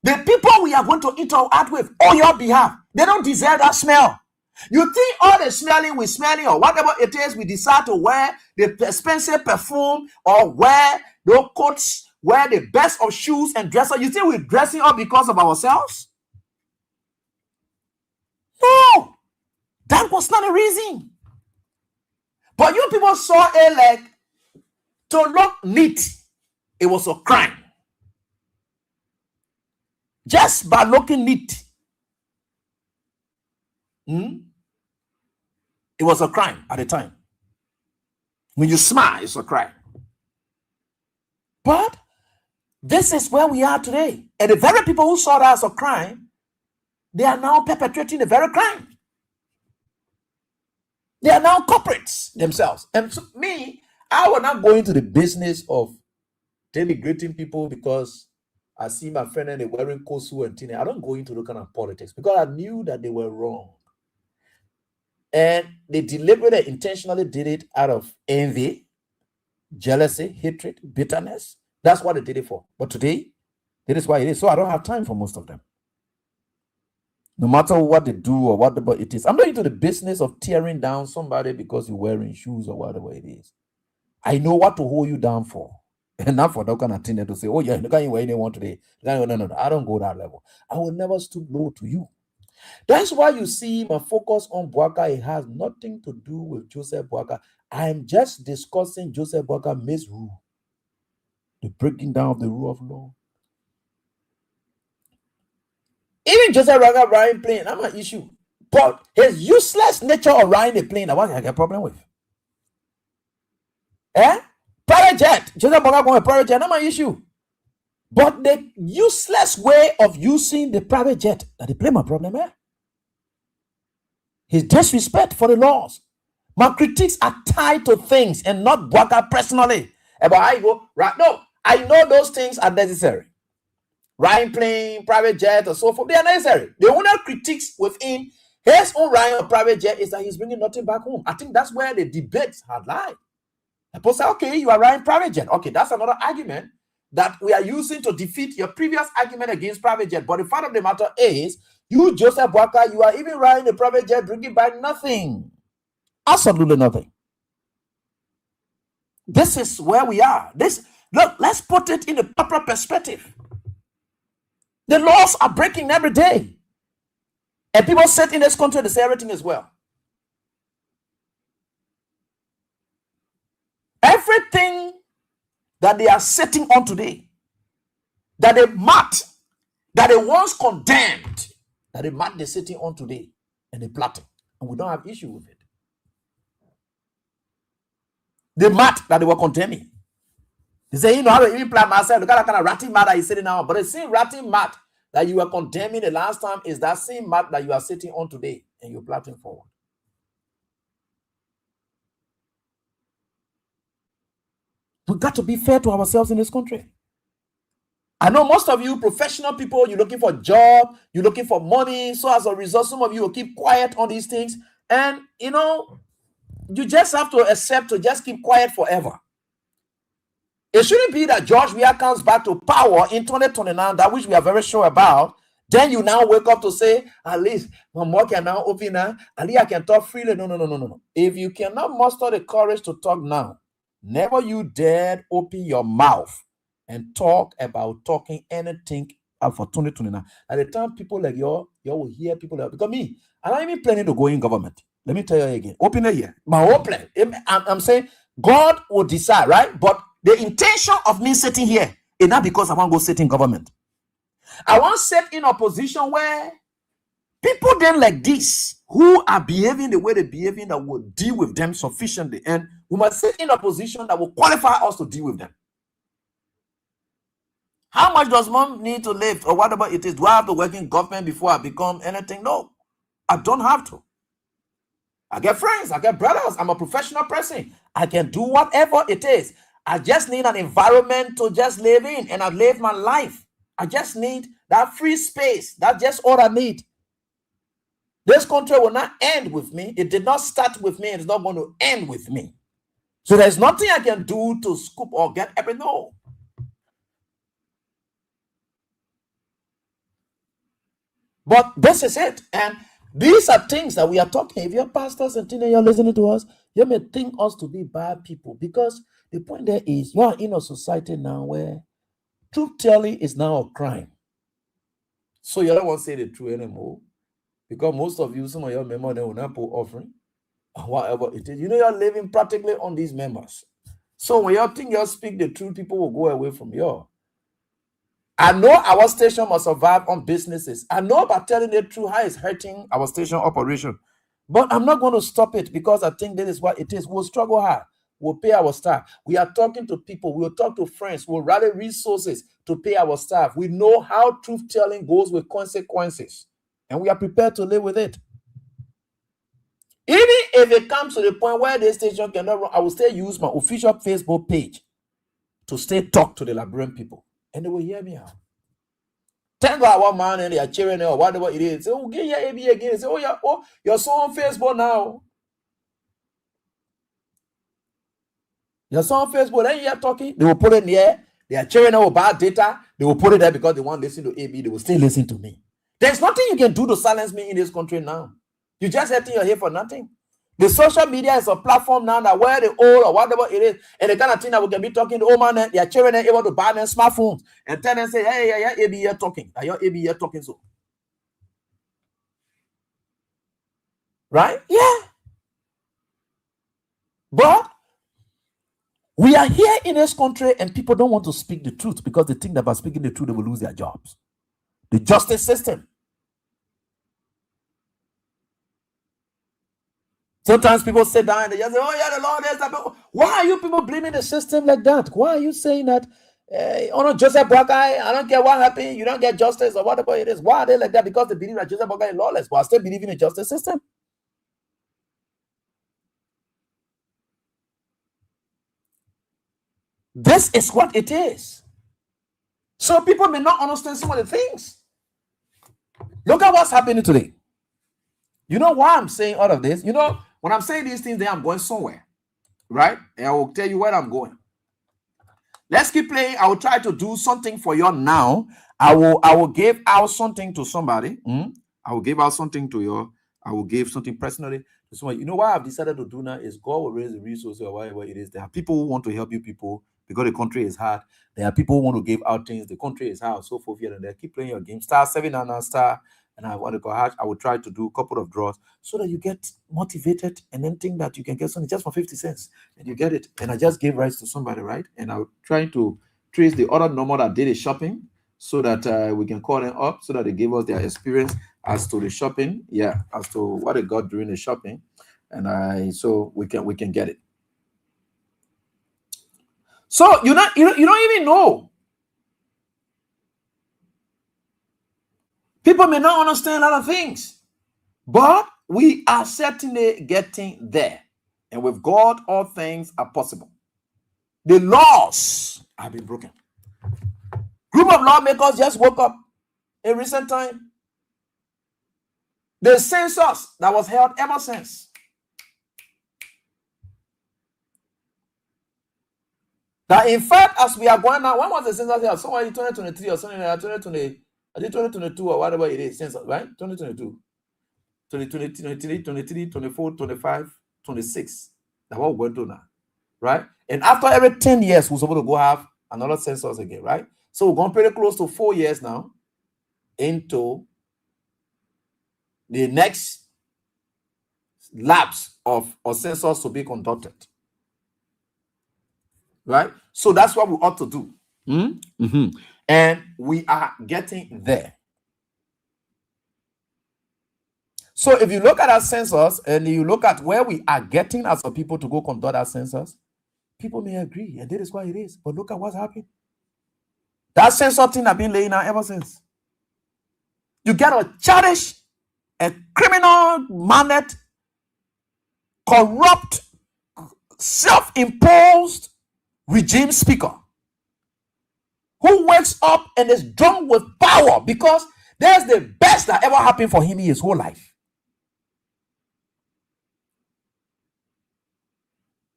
the people we are going to interact with on your behalf, they don't deserve that smell. You think all the smelling we smelling or whatever it is, we decide to wear the expensive perfume or wear those coats, wear the best of shoes and dresses. You think we're dressing up because of ourselves? No, that was not a reason. But you people saw it like to look neat. It was a crime. Just by looking neat. It was a crime at the time. When you smile, it's a crime. But this is where we are today. And the very people who saw that as a crime, they are now perpetrating the very crime. They are now culprits themselves. And so me, I will not go into the business of denigrating people because I see my friend and they're wearing kosu and tina. I don't go into the kind of politics because I knew that they were wrong. And they deliberately, intentionally did it out of envy, jealousy, hatred, bitterness. That's what they did it for. But today, that is why it is. So I don't have time for most of them. No matter what they do or whatever it is. I'm not into the business of tearing down somebody because you're wearing shoes or whatever it is. I know what to hold you down for. And not for that kind of thing to say, oh yeah, look at you wearing one today. No. I don't go that level. I will never stoop low to you. That's why you see my focus on Boaka. It has nothing to do with Joseph Boaka. I'm just discussing Joseph Boaka misrule. The breaking down of the rule of law. Even Joseph Boaka riding plane, I'm an issue. But his useless nature of riding a plane, that's what I get a problem with. Private jet. Joseph Boaka going a private jet, not my issue. But the useless way of using the private jet, that they play my problem here. His disrespect for the laws. My critiques are tied to things and not Boaka personally. About how you go, right? No, I know those things are necessary. Riding plane, private jet, or so forth, they are necessary. The only critiques within his own riding a private jet is that he's bringing nothing back home. I think that's where the debates had lied. People say, okay, you are riding private jet. Okay, that's another argument that we are using to defeat your previous argument against private jet. But the fact of the matter is, you, Joseph Boaka, you are even riding a private jet, bringing back nothing. Absolutely nothing. This is where we are. Look, let's put it in a proper perspective. The laws are breaking every day. And people sit in this country, they say everything is well. Everything that they are sitting on today, that they marked, that they once condemned, that they marked they're sitting on today, and they plotting, and we don't have issue with it. They marked that they were condemning. They say, you know, how to even plan myself. Look at that kind of ratty mat that you're sitting on. But the same ratty mat that you were condemning the last time is that same mat that you are sitting on today, and you're plotting forward. We've got to be fair to ourselves in this country. I know most of you professional people, you're looking for a job, you're looking for money. So as a result, some of you will keep quiet on these things. And, you know, you just have to accept to just keep quiet forever. It shouldn't be that George Weah comes back to power in 2029, that which we are very sure about. Then you now wake up to say, at least my mouth can now open now. At least I can talk freely. No. If you cannot muster the courage to talk now, never you dare open your mouth and talk about talking anything for 2029. At the time, people like you will hear people like, because me, I'm not even planning to go in government. Let me tell you again. Open it here. My whole plan. I'm saying God will decide, right? But the intention of me sitting here is not because I want to go sit in government. I want to sit in a position where people then like this, who are behaving the way they're behaving that will deal with them sufficiently. And we must sit in a position that will qualify us to deal with them. How much does mom need to live or whatever it is? Do I have to work in government before I become anything? No, I don't have to. I get friends, I get brothers. I'm a professional person. I can do whatever it is. I just need an environment to just live in, and I live my life. I just need that free space. That's just all I need. This country will not end with me. It did not start with me. It's not going to end with me. So there's nothing I can do to scoop or get every no. But this is it. And these are things that we are talking. If you're pastors and you're listening to us, you may think us to be bad people, because the point there is you are in a society now where truth telling is now a crime. So you don't want to say the truth anymore, because most of you, some of your members, they will not put offering or whatever it is. You know, you're living practically on these members. So when you think you speak the truth, people will go away from you. I know our station must survive on businesses. I know about telling the truth how it's hurting our station operation. But I'm not going to stop it, because I think that is what it is. We'll struggle hard. We'll pay our staff. We are talking to people. We'll talk to friends. We'll rally resources to pay our staff. We know how truth-telling goes with consequences, and we are prepared to live with it. Even if it comes to the point where the station cannot run, I will still use my official Facebook page to stay talk to the Liberian people, and they will hear me out. Thank God one man and they are cheering or whatever it is. Say, oh, get your AB again. Say, oh, yeah, oh, you're so on Facebook now. You're so on Facebook, then you're talking. They will put it in the air. They are cheering about data. They will put it there because they want to listen to AB. They will still listen to me. There's nothing you can do to silence me in this country now. You just think you're here for nothing. The social media is a platform now that where the old or whatever it is, and the kind of thing that we can be talking to old man, they are cheering and able to buy them smartphones and tell them, say, hey, yeah, AB here talking. Are your AB here talking so? Right? Yeah. But we are here in this country and people don't want to speak the truth because they think that by speaking the truth, they will lose their jobs. The justice system. Sometimes people sit down and they just say, oh yeah, the Lord is that. Why are you people blaming the system like that? Why are you saying that, oh no, Joseph Boakai, I don't care what happened, you don't get justice or whatever it is. Why are they like that? Because they believe that Joseph Boakai is lawless, but I still believe in the justice system. This is what it is. So people may not understand some of the things. Look at what's happening today. You know why I'm saying all of this? You know, when I'm saying these things, then I'm going somewhere, right? And I will tell you where I'm going. Let's keep playing. I will try to do something for you now. I will give out something to somebody. I will give out something to you. I will give something personally to somebody. You know what I've decided to do now is God will raise the resources or whatever it is. There are people who want to help you people because the country is hard. There are people who want to give out things. The country is hard, so forth here and there. Keep playing your game. Star 799 star. And I want to go hash. I will try to do a couple of draws so that you get motivated and then think that you can get something just for 50 cents and you get it. And I just gave rights to somebody, right? And I'm trying to trace the other number that did the shopping so that we can call them up so that they give us their experience as to the shopping. Yeah, as to what they got during the shopping. And so we can get it. So you don't even know. People may not understand a lot of things, but we are certainly getting there. And with God, all things are possible. The laws have been broken. Group of lawmakers just woke up in recent time. The census that was held ever since. That in fact, as we are going now, when was the census held? Somewhere in 2023 or something like 2020. I did 2022 or whatever it is, right? 2022, 2023, 23, 24, 25, 26. That's what we're going to now, right? And after every 10 years, we're supposed to go have another census again, right? So we're going pretty close to 4 years now into the next lapse of a census to be conducted, right? So that's what we ought to do. And we are getting there. So if you look at our census and you look at where we are getting as a people to go conduct our census, people may agree, and that is why it is. But look at what's happening. That census thing has been laying out ever since. You get a childish, a criminal-minded, corrupt, self-imposed regime speaker who wakes up and is drunk with power because that's the best that ever happened for him in his whole life.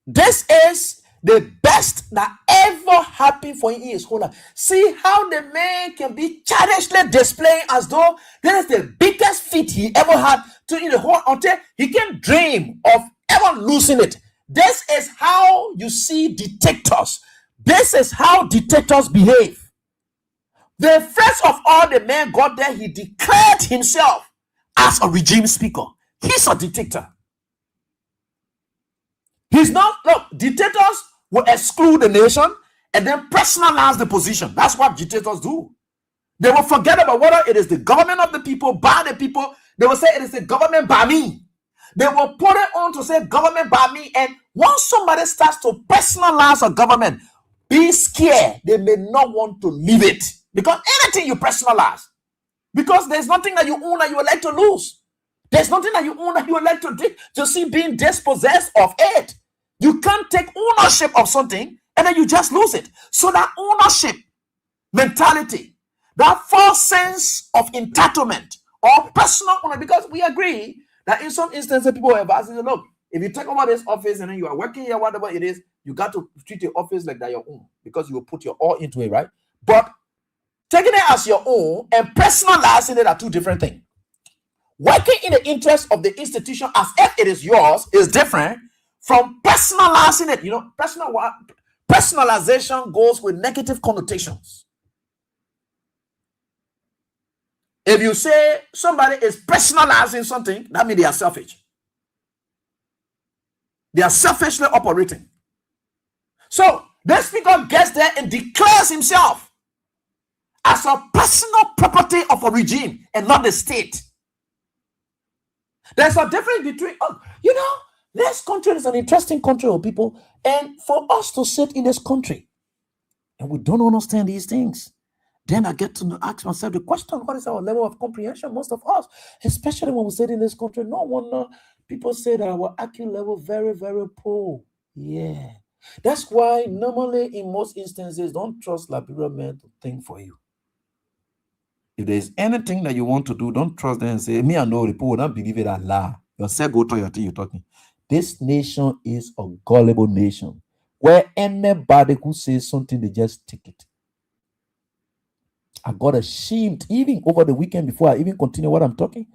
This is the best that ever happened for him in his whole life. See how the man can be childishly displaying as though that is the biggest feat he ever had to in the whole until he can dream of ever losing it. This is how you see dictators. This is how dictators behave. The first of all, the man got there, he declared himself as a regime speaker. He's a dictator. He's not, look, dictators will exclude the nation and then personalize the position. That's what dictators do. They will forget about whether it is the government of the people, by the people. They will say it is the government by me. They will put it on to say government by me. And once somebody starts to personalize a government, be scared. They may not want to leave it. Because anything you personalize, because there's nothing that you own that you would like to lose. There's nothing that you own that you would like to see being dispossessed of it. You can't take ownership of something and then you just lose it. So that ownership mentality, that false sense of entitlement or personal owner, because we agree that in some instances people have asked, look, if you take over this office and then you are working here, whatever it is, you got to treat your office like that your own because you will put your all into it, right? But taking it as your own and personalizing it are two different things. Working in the interest of the institution as if it is yours is different from personalizing it. You know, personalization goes with negative connotations. If you say somebody is personalizing something, that means they are selfish. They are selfishly operating. So this speaker gets there and declares himself as a personal property of a regime and not the state. There's a difference between, this country is an interesting country of people, and for us to sit in this country and we don't understand these things, then I get to ask myself the question, what is our level of comprehension? Most of us, especially when we sit in this country, no wonder people say that our IQ level very, very poor. Yeah. That's why normally in most instances, don't trust Liberian men to think for you. If there's anything that you want to do, don't trust them and say, me I know the people will not believe it Allah. Yourself go to your thing you're talking. This nation is a gullible nation where anybody who says something, they just take it. I got ashamed even over the weekend before I even continue what I'm talking.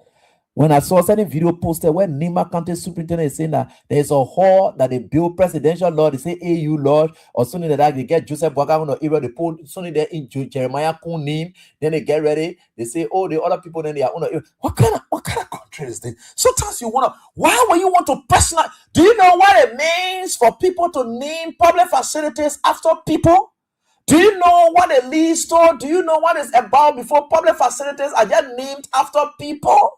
When I saw a certain video posted where Nima County Superintendent is saying that there's a hall that they build presidential law, they say AU law, or something like that, they get Joseph Boakai or Ira, they put something there in Jeremiah Kun name, then they get ready, they say, oh, the other people, then they are on. What kind of country is this? Sometimes you wonder, why would you want to personalize? Do you know what it means for people to name public facilities after people? Do you know what a lease store? Do you know what it's about before public facilities are just named after people?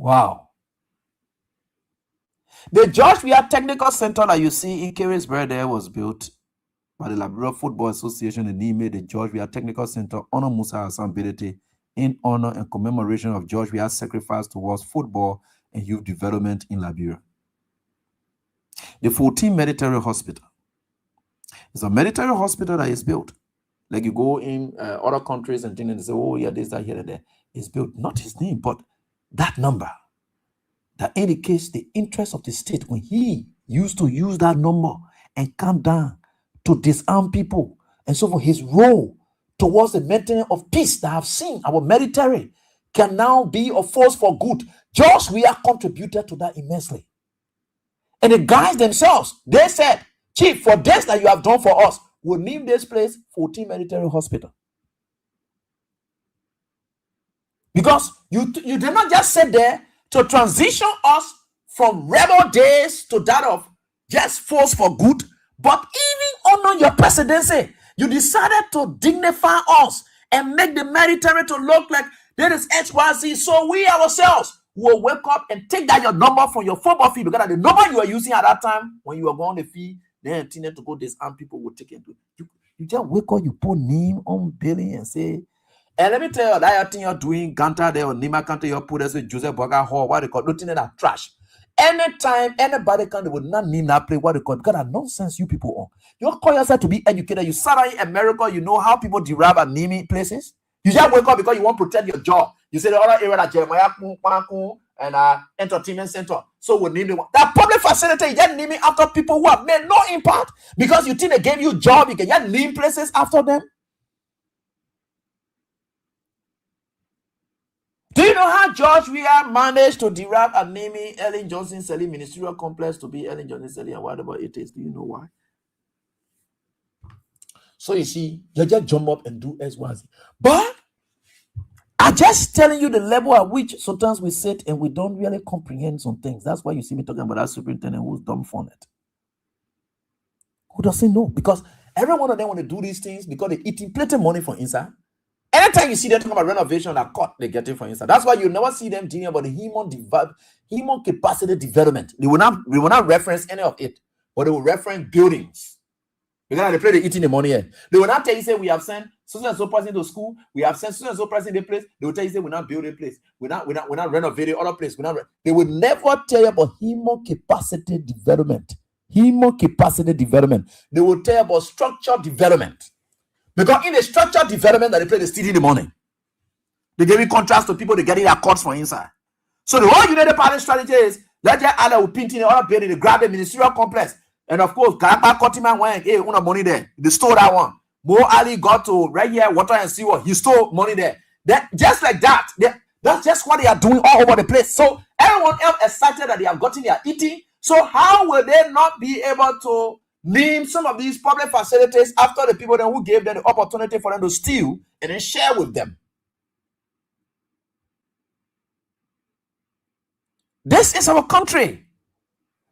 Wow. The George Weah Technical Center that you see in Carisbrand there was built by the Liberia Football Association in Niamey. The George Weah Technical Center honor Musa Hassan Bidete in honor and commemoration of George Weah's sacrifice towards football and youth development in Liberia. The 14 Military Hospital is a military hospital that is built. Like you go in other countries and things and they say, oh yeah, this, that, here, and there. It's built, not his name, but that number that indicates the interest of the state when he used to use that number and come down to disarm people. And so for his role towards the maintenance of peace that I've seen, our military can now be a force for good. George Weah contributed to that immensely. And the guys themselves, they said, Chief, for this that you have done for us, we'll name this place 14 Military Hospital. Because you did not just sit there to transition us from rebel days to that of just force for good, but even honor your presidency. You decided to dignify us and make the Mediterranean to look like there is XYZ. So we ourselves will wake up and take that your number from your football fee, because the number you were using at that time when you were going the fee, then intended to go disarm people will take it. You just wake up, you put name on billing and say, and let me tell you that thing you're doing, Ganta there or Nima Kante, you put as a Joseph Boga Hall, what they call nothing that trash. Anytime anybody can, they would not name that play what they call, because that nonsense you people on. You call yourself to be educated. You sat in America, you know how people derive and name places. You just wake up because you want to protect your job. You say the other area that Jeremiah and entertainment center. So we name them. That public facility, you just name it after people who have made no impact because you think they gave you a job. You can just name places after them. Do you know how George Weah managed to derive and name it Ellen Johnson Selling Ministerial Complex to be Ellen Johnson Selling and whatever it is? Do you know why? So you see, you just jump up and do S1. But I'm just telling you the level at which sometimes we sit and we don't really comprehend some things. That's why you see me talking about that superintendent who's dumbfounded. Who doesn't know? Because every one of them want to do these things because they're eating plenty of money from inside. Anytime you see them talking about renovation, that cut they're getting from inside. That's why you never see them dealing about the human capacity development. They will not reference any of it, but they will reference buildings. Because they play the eating the money here. They will not tell you, say, we have sent so and so person to school, we have sent so and so person to the place. They will tell you, say, we're not building a place, we're not renovating other place. They will never tell you about human capacity development. Human capacity development. They will tell you about structural development. Because in the structural development that they play, they steal the money. They give contrast to people, they getting their cuts from inside. So the whole United Party strategy is let their other paint in the other building, they grab the ministerial complex. And of course, Karapa Kotiman went, hey, una money there. They stole that one. Mo Ali got to right here, water and sewer. He stole money there. That just like that. That's just what they are doing all over the place. So everyone else excited that they have gotten their eating. So how will they not be able to name some of these public facilities after the people then who gave them the opportunity for them to steal and then share with them? This is our country.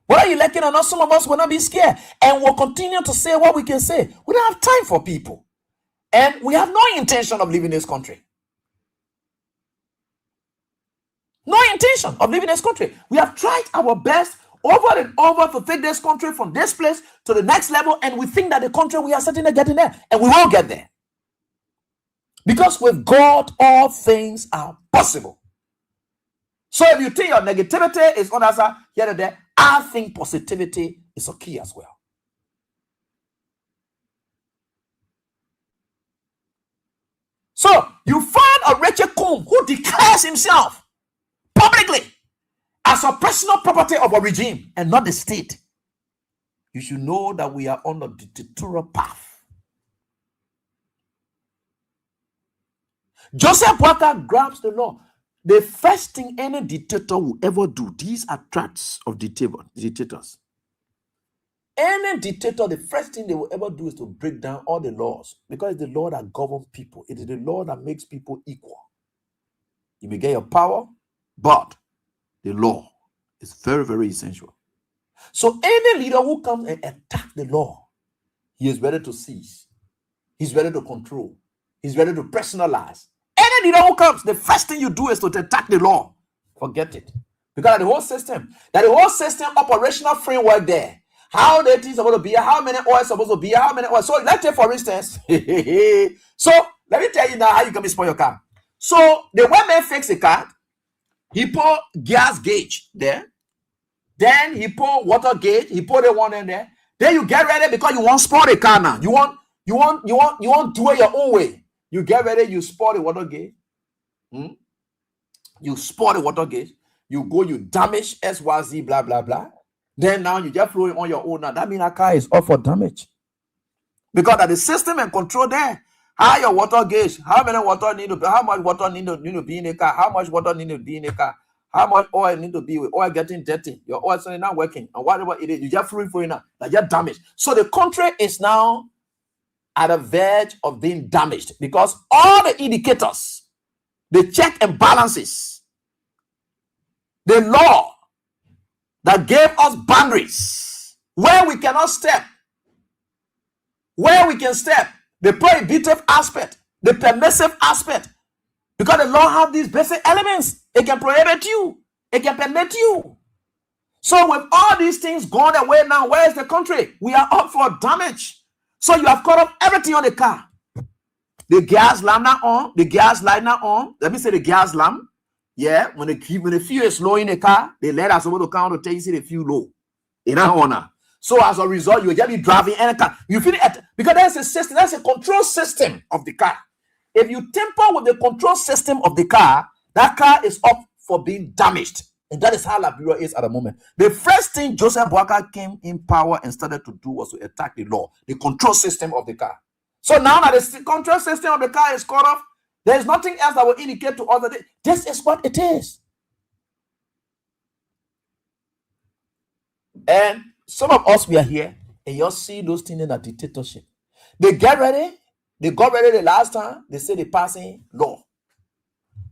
Whether you like it or not, some of us will not be scared. And we'll continue to say what we can say. We don't have time for people. And we have no intention of leaving this country. No intention of leaving this country. We have tried our best over and over to take this country from this place to the next level, and we think that the country we are certainly getting there, and we will get there. Because with God, all things are possible. So if you think your negativity is on us here and there, I think positivity is a key as well. So you find a Richard Combs who declares himself publicly as a personal property of a regime and not the state. You should know that we are on a dictatorial path. Joseph Boakai grabs the law. The first thing any dictator will ever do, these are tracts of dictators. Any dictator, the first thing they will ever do is to break down all the laws, because it's the law that governs people. It is the law that makes people equal. You may get your power, but the law is very, very essential. So any leader who comes and attacks the law, he is ready to seize. He's ready to control. He's ready to personalize. Any leader who comes, the first thing you do is to attack the law. Forget it. Because the whole system, operational framework there, how the things supposed to be, how many oil supposed to be, how many oil. So let's take for instance. So let me tell you now how you can spoil your car. So the way man fix a car, he put gas gauge there. Then he put water gauge. He put the one in there. Then you get ready because you want to spoil the car now. You want do it your own way. You get ready. You spoil the water gauge. You spoil the water gauge. You go. You damage SYZ. Blah blah blah. Then now you just flow it on your own. Now that means a car is up for damage because that the system and control there. How your water gauge? How many water need to be? How much water need to be in a car? How much water need to be in a car? How much oil need to be with oil getting dirty? Your oil is not working, and whatever it is, you just free for it now. Like you're damaged. So the country is now at the verge of being damaged because all the indicators, the check and balances, the law that gave us boundaries where we cannot step, where we can step, the prohibitive aspect, the permissive aspect. Because the law have these basic elements. It can prohibit you. It can permit you. So with all these things gone away now, where is the country? We are up for damage. So you have cut off everything on the car. The gas lamp now on. The gas light now on. Let me say the gas lamp. Yeah, when the fuel is low in the car, they let us over the counter to tell you see the fuel low. In that honor. So as a result, you will just be driving any car. You feel it because there's a system, there's a control system of the car. If you tamper with the control system of the car, that car is up for being damaged. And that is how Liberia is at the moment. The first thing Joseph Boakai came in power and started to do was to attack the law, the control system of the car. So now that the control system of the car is cut off, there is nothing else that will indicate to us that this is what it is. And some of us, we are here, and you see those things in a dictatorship. They get ready. They got ready the last time. They say they're passing law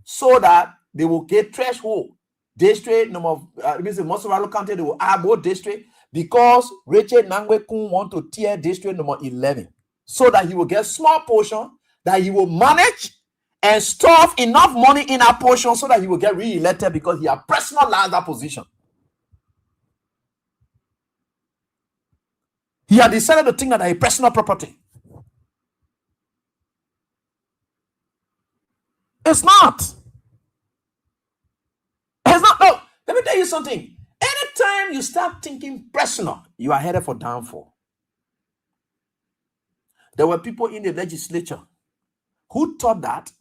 so that they will get threshold district number. This is Mosovalo County. They will add more district because Richard Nangwekun want to tear district number 11 so that he will get small portion that he will manage and stuff enough money in that portion so that he will get re-elected because he has personalized that position. He had decided to think that a personal property. It's not. It's not. No, let me tell you something. Anytime you start thinking personal, you are headed for downfall. There were people in the legislature who thought that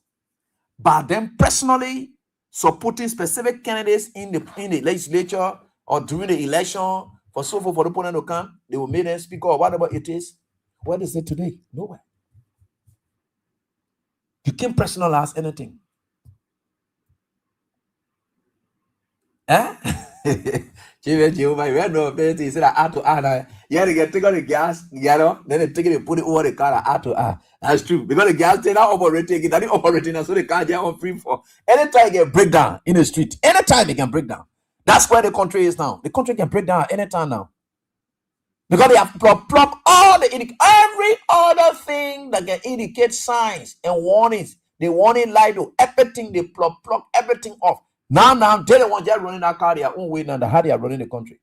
by them personally supporting specific candidates in the legislature or during the election for the opponent to come, they will make them speaker or whatever it is. What is it today? Nowhere. You can't personalize anything. Eh? Jehovah, you know, he said I to add. Yeah, they get take on the gas, then they take it and put it over the car I to add. That's true. Because the gas they not operating it, they operating, so the car just on free for anytime you get breakdown in the street, anytime it can break down. That's where the country is now. The country can break down anytime now. Because they have plug all the every other thing that can indicate signs and warnings. The warning light, everything they plug everything off. Now they don't want just running that car their own way now. How they are running the country.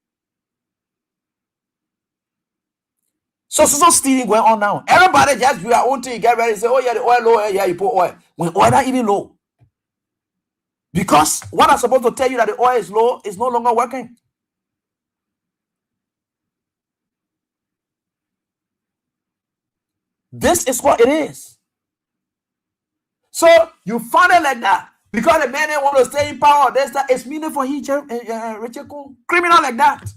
So stealing going on now. Everybody just do their own thing. Get ready. Say, oh yeah, the oil low. Yeah, you put oil. When oil not even low. Because what I'm supposed to tell you that the oil is low is no longer working. This is what it is. So you find it like that because the man didn't want to stay in power. That's that. It's meaning for him, Richard Coon, criminal like that.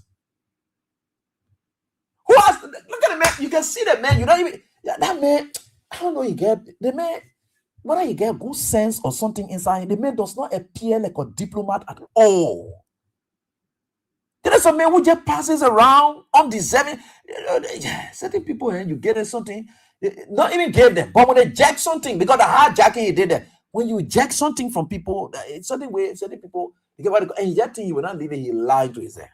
Who has look at the man? You can see the man. You don't even that man. I don't know. You get the man. Whether you get good sense or something inside, the man does not appear like a diplomat at all. There is a man who just passes around undeserving. Certain people, and you get something, not even give them, but when they jack something, because the hijacking he did that. When you jack something from people, it's certain way, certain people, you get what and that thing he will not leave it, he lied to his head.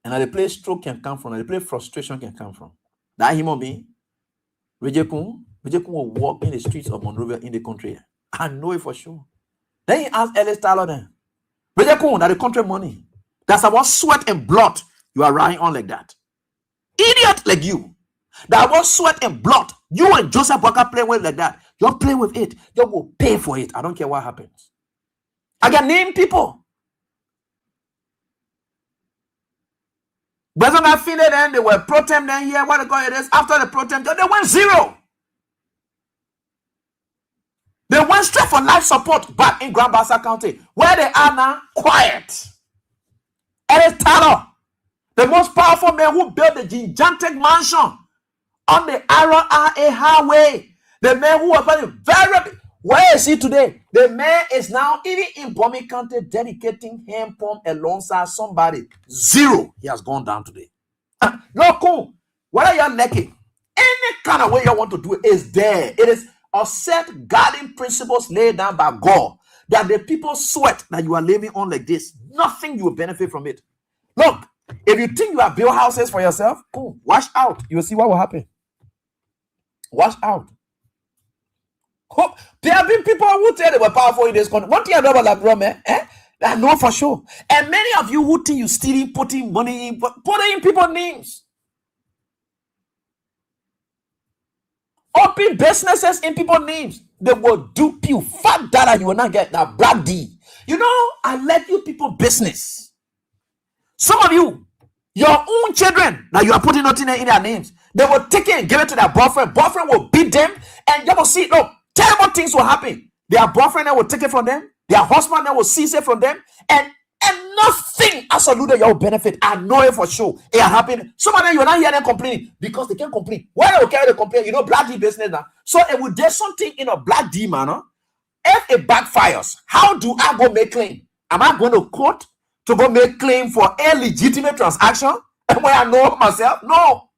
And at the place stroke can come from, at the place frustration can come from. That human being, Rejekun will walk in the streets of Monrovia in the country. I know it for sure. Then he asked Ellis Tyler then, Rejekun, that the country money. That's about sweat and blood you are riding on like that. Idiot like you. That was sweat and blood. You and Joseph Boakai play with like that. You're playing with it. You will pay for it. I don't care what happens. I can name people. But when I feel it, then they were pro-tem then here. What they call it is after the pro-tem, they went zero. They went straight for life support back in Grand Bassa County, where they are now quiet. Ellis Tyler, the most powerful man who built the gigantic mansion on the RRA highway. The man who was very where is he today? The man is now even in Bomi County dedicating hand pump alongside somebody. Zero. He has gone down today. Look, cool. Whether you're lucky, any kind of way you want to do it is there. It is a set guiding principles laid down by God that the people sweat that you are living on like this. Nothing you will benefit from it. Look, if you think you have built houses for yourself, cool. Watch out. You will see what will happen. Watch out. There have been people who tell they were powerful in this country. One thing I know about that, bro, man, I know for sure. And many of you who think you stealing, putting money in, putting in people's names. Open businesses in people's names. They will dupe you. Fat data, you will not get that black D. You know, I let you people business. Some of you, your own children, that you are putting nothing in their names, they will take it and give it to their boyfriend. Boyfriend will beat them, and you will see, no, terrible things will happen. Their boyfriend then will take it from them. Their husband then will seize it from them, and nothing absolutely your benefit. I know it for sure. It happened. Some of them you will not hear them complaining because they can't complain. Why they will carry the complaint? You know, black D business now. So it will do something in a black D manner. If it backfires, how do I go make claim? Am I going to court to go make claim for a legitimate transaction? And when I know myself, no.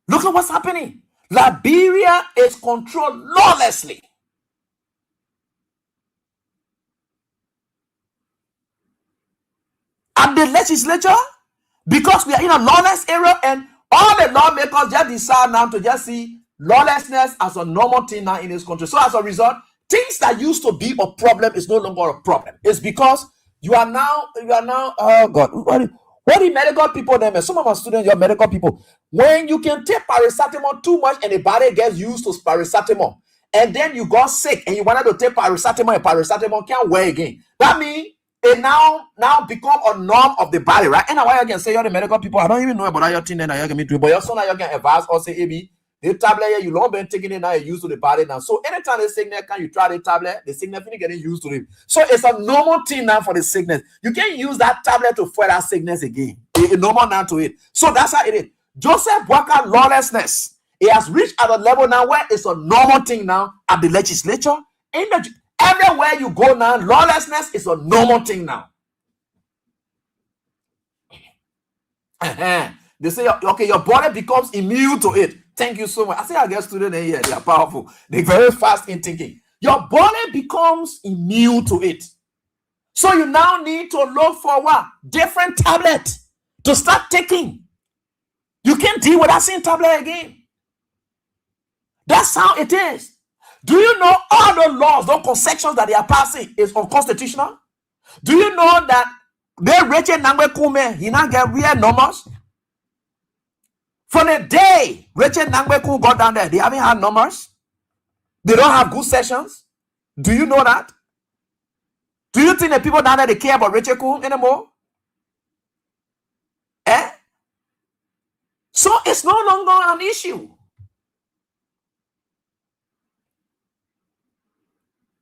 Look at what's happening. Liberia is controlled lawlessly. At the legislature, because we are in a lawless era, and all the lawmakers just decide now to just see lawlessness as a normal thing now in this country. So as a result, things that used to be a problem is no longer a problem. It's because you are now, oh God, what the medical people then, some of our students, your medical people, when you can take paracetamol too much and the body gets used to paracetamol, and then you got sick and you wanted to take paracetamol and paracetamol can't work again. That means it now become a norm of the body, right? And why I can say you're the medical people, I don't even know about your thing and I can me too, but your son you can advise or say, AB, the tablet here, you long been taking it now, you're used to the body now. So anytime the sickness can you try the tablet, the sickness is getting used to it. So it's a normal thing now for the sickness. You can't use that tablet to fight that sickness again. It's normal now to it. So that's how it is. Joseph Boakai lawlessness, it has reached at a level now where it's a normal thing now at the legislature. Everywhere you go now, lawlessness is a normal thing now. They say, okay, your body becomes immune to it. Thank you so much. I say I get students here, they are powerful. They're very fast in thinking. Your body becomes immune to it. So you now need to look for what? Different tablet to start taking. You can't deal with that same tablet again. That's how it is. Do you know all the laws, the concessions that they are passing is unconstitutional? Do you know that they Rachel Nangwe Kume, he now get real numbers? From the day Rachel Nangwe Kume got down there, they haven't had numbers. They don't have good sessions. Do you know that? Do you think the people down there they care about Rachel Kume anymore? So it's no longer an issue.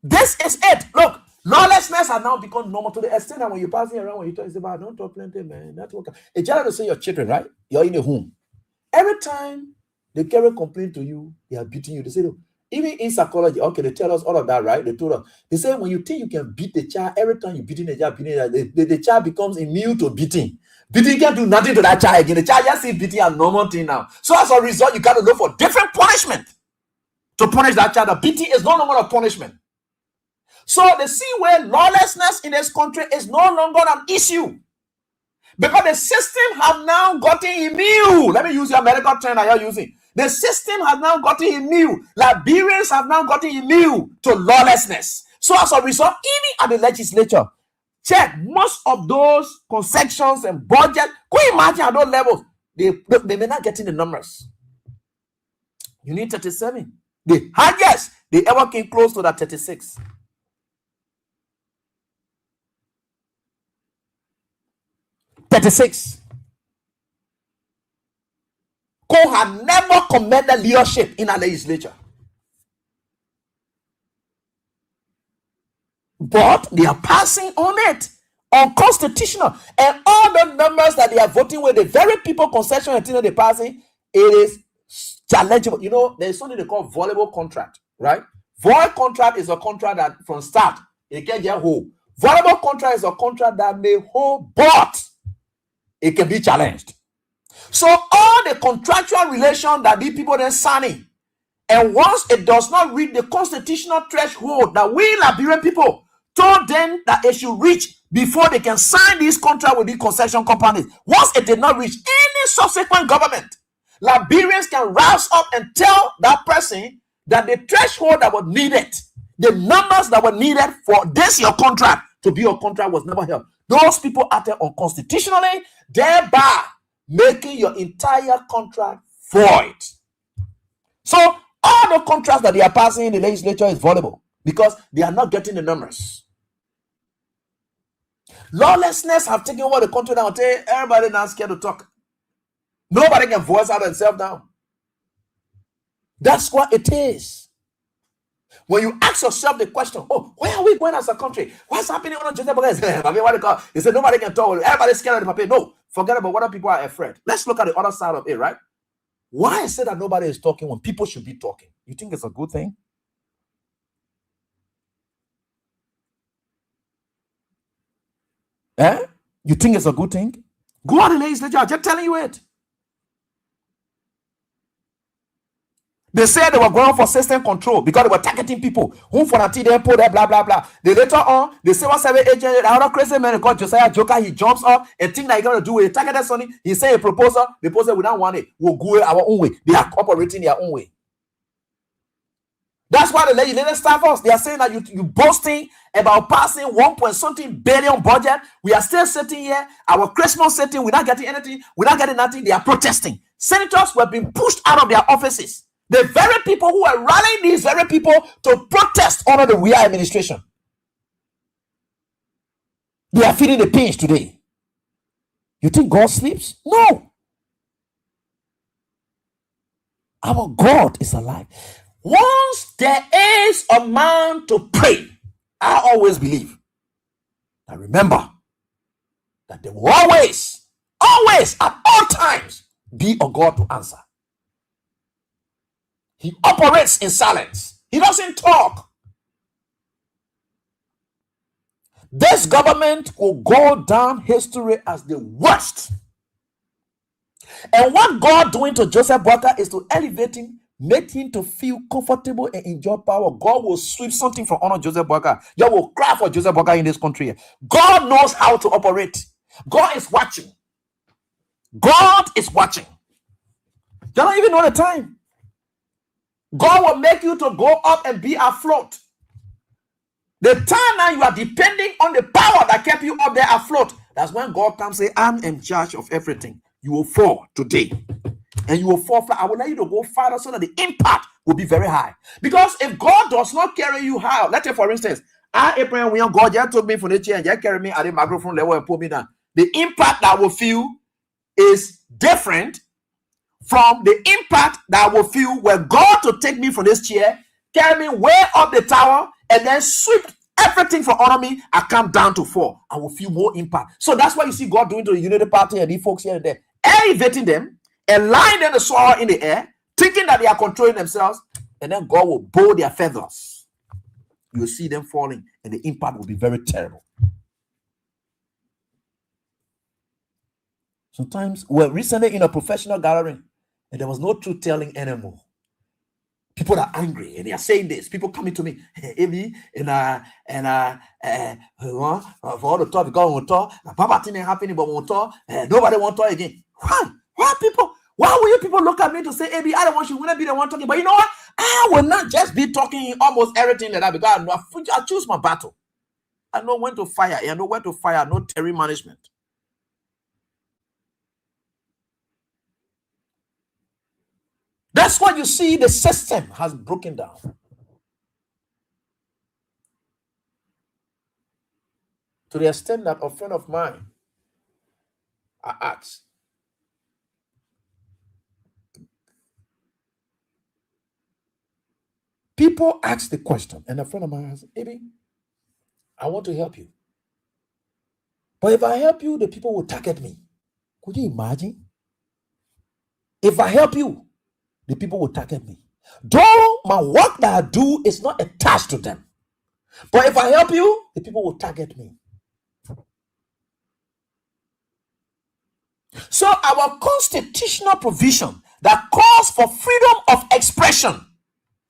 This is it. Look, lawlessness has now become normal to the extent that when you're passing around, when you talk, about don't talk plenty, man. That's what it's just to say your children, right? You're in a home. Every time they carry a complaint to you, they are beating you. They say, even in psychology, okay, they tell us all of that, right? They told us. They say when you think you can beat the child, every time you're beating the child, the child becomes immune to beating. Beating can't do nothing to that child again. The child just sees beating a normal thing now. So as a result, you got to look for different punishment to punish that child. The beating is no longer a punishment. So they see where lawlessness in this country is no longer an issue. Because the system have now gotten immune. Let me use your medical term that you're using. The system has now gotten immune. Liberians have now gotten immune to lawlessness. So as a result, even at the legislature, check most of those concessions and budget. Can you imagine at those levels? They may not get in the numbers. You need 37. The highest they ever came close to that 36. Ko had never commended leadership in a legislature. But they are passing on it. Unconstitutional. And all the numbers that they are voting with, the very people concession and things that they're passing, it is challengeable. You know, there's something they call voidable contract, right? Void contract is a contract that from start, it can't get hold. Voidable contract is a contract that may hold, but it can be challenged. So all the contractual relation that these people then signing, and once it does not reach the constitutional threshold that we Liberian people told them that it should reach before they can sign this contract with the concession companies. Once it did not reach any subsequent government, Liberians can rouse up and tell that person that the threshold that was needed, the numbers that were needed for this your contract to be your contract was never held. Those people acted unconstitutionally, thereby making your entire contract void. So all the contracts that they are passing in the legislature is voidable because they are not getting the numbers. Lawlessness have taken over the country now. Everybody now scared to talk. Nobody can voice out themselves now. That's what it is. When you ask yourself the question, oh, where are we going as a country? What's happening on Joseph Boga? He said nobody can talk. Everybody's scared of the paper. No, forget about what people are afraid. Let's look at the other side of it, right? Why is it that nobody is talking when people should be talking? You think it's a good thing? You think it's a good thing? Go on the legislature. I'm just telling you it. They said they were going for system control because they were targeting people. Whom for until they put that blah blah blah. They later on, they say what's agent, the other crazy man called Josiah Joker. He jumps up and think that he's gonna do it. Targeted Sonny. He say a proposal. The proposal we don't want it. We'll go our own way. They are operating their own way. That's why the legislative staff us. They are saying that you boasting about passing 1.something billion budget. We are still sitting here. Our Christmas sitting. We're not getting anything. We're not getting nothing. They are protesting. Senators were being pushed out of their offices. The very people who are rallying these very people to protest under the Weah administration. They are feeling the pinch today. You think God sleeps? No. Our God is alive. Once there is a man to pray, I always believe. Now remember that there will always, at all times, be a God to answer. He operates in silence. He doesn't talk. This government will go down history as the worst. And what God doing to Joseph Boakai is to elevate him, make him to feel comfortable and enjoy power. God will sweep something from honor Joseph Boakai. You will cry for Joseph Boakai in this country. God knows how to operate. God is watching. God is watching. You don't even know the time. God will make you to go up and be afloat. The time now you are depending on the power that kept you up there afloat. That's when God comes and say, I'm in charge of everything. You will fall today. And you will fall flat. I will let you to go farther so that the impact will be very high. Because if God does not carry you high, let's say for instance, Abraham, when God just took me from the chair and just carry me at the microphone level and put me down. The impact that I will feel is different from the impact that I will feel when God to take me from this chair, carry me way up the tower, and then sweep everything from under me. I come down to fall. I will feel more impact. So that's what you see God doing to the Unity Party and these folks here and there, elevating them and lying them the soil in the air, thinking that they are controlling themselves, and then God will bow their feathers. You'll see them falling, and the impact will be very terrible. Sometimes we're recently in a professional gathering, and there was no truth telling anymore. People are angry and they are saying this. People coming to me, Amy, for all the talk, God won't talk. Papa thing ain't happening, but won't talk. Nobody won't talk again. Why people? Why will you people look at me to say, Amy, I don't want you to be the one talking? But you know what? I will not just be talking almost everything like that because I choose my battle. I know when to fire. I know when to fire. No terror management. That's why you see the system has broken down. To the extent that a friend of mine, I asked, people ask the question, and a friend of mine asked, Maybe I want to help you. But if I help you, the people will target me. Could you imagine? If I help you, the people will target me. Though my work that I do is not attached to them. But if I help you, the people will target me. So our constitutional provision that calls for freedom of expression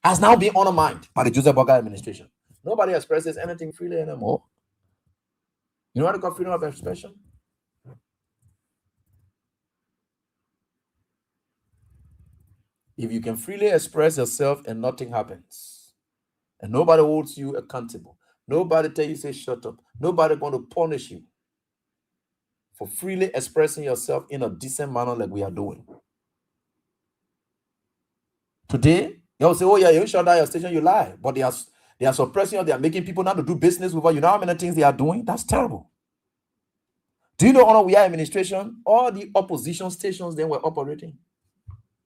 has now been undermined by the Joseph Boakai administration. Nobody expresses anything freely anymore. You know what I call freedom of expression? If you can freely express yourself and nothing happens, and nobody holds you accountable, nobody tell you say shut up, nobody going to punish you for freely expressing yourself in a decent manner like we are doing. Today, you'll say, oh yeah, you shut down your station, you lie. But they are suppressing you, they are making people not to do business with you. You know how many things they are doing? That's terrible. Do you know on We Are administration, all the opposition stations then were operating?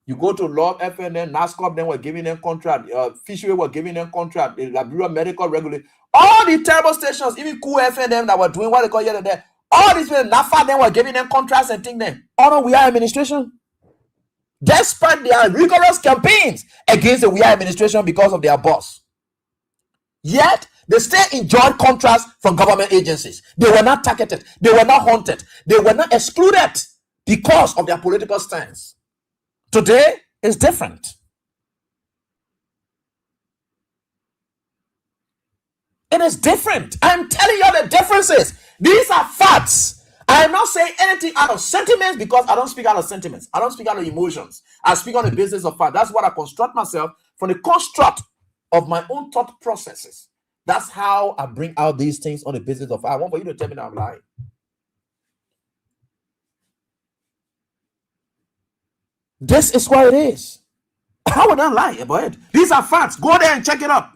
You go to Love FNN, NASCOP, then we're giving them contract. Fishery were giving them contract. The Liberia Medical Regulatory. All the terrible stations, even Cool FNN that were doing what they call here and there. All these people, NAFA, then were giving them contracts and things then. All We Are administration. Despite their rigorous campaigns against the We Are administration because of their boss. Yet, they still enjoyed contracts from government agencies. They were not targeted. They were not haunted. They were not excluded because of their political stance. Today is different. It is different. I'm telling you the differences. These are facts. I am not saying anything out of sentiments because I don't speak out of sentiments. I don't speak out of emotions. I speak on the basis of fact. That's what I construct myself from the construct of my own thought processes. That's how I bring out these things on the basis of fact. I want for you to tell me that I'm lying. This is what it is. I would not lie about it. These are facts. Go there and check it up.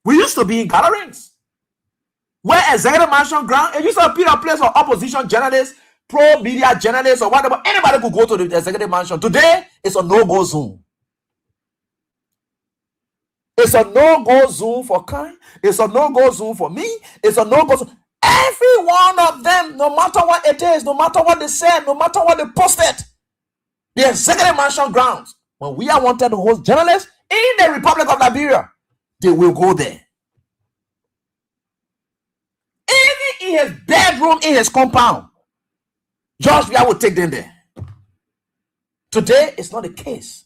We used to be in gatherings where executive mansion ground, it used to be a place for opposition journalists, pro-media journalists, or whatever. Anybody could go to the executive mansion. Today, it's a no-go zone. It's a no-go zone for Kai. It's a no-go zone for me. It's a no-go zone. Every one of them, no matter what it is, no matter what they said, no matter what they posted, the executive mansion grounds, when we are wanted to host journalists in the Republic of Liberia, they will go there. Even in his bedroom, in his compound, George Weah will take them there. Today, it's not the case.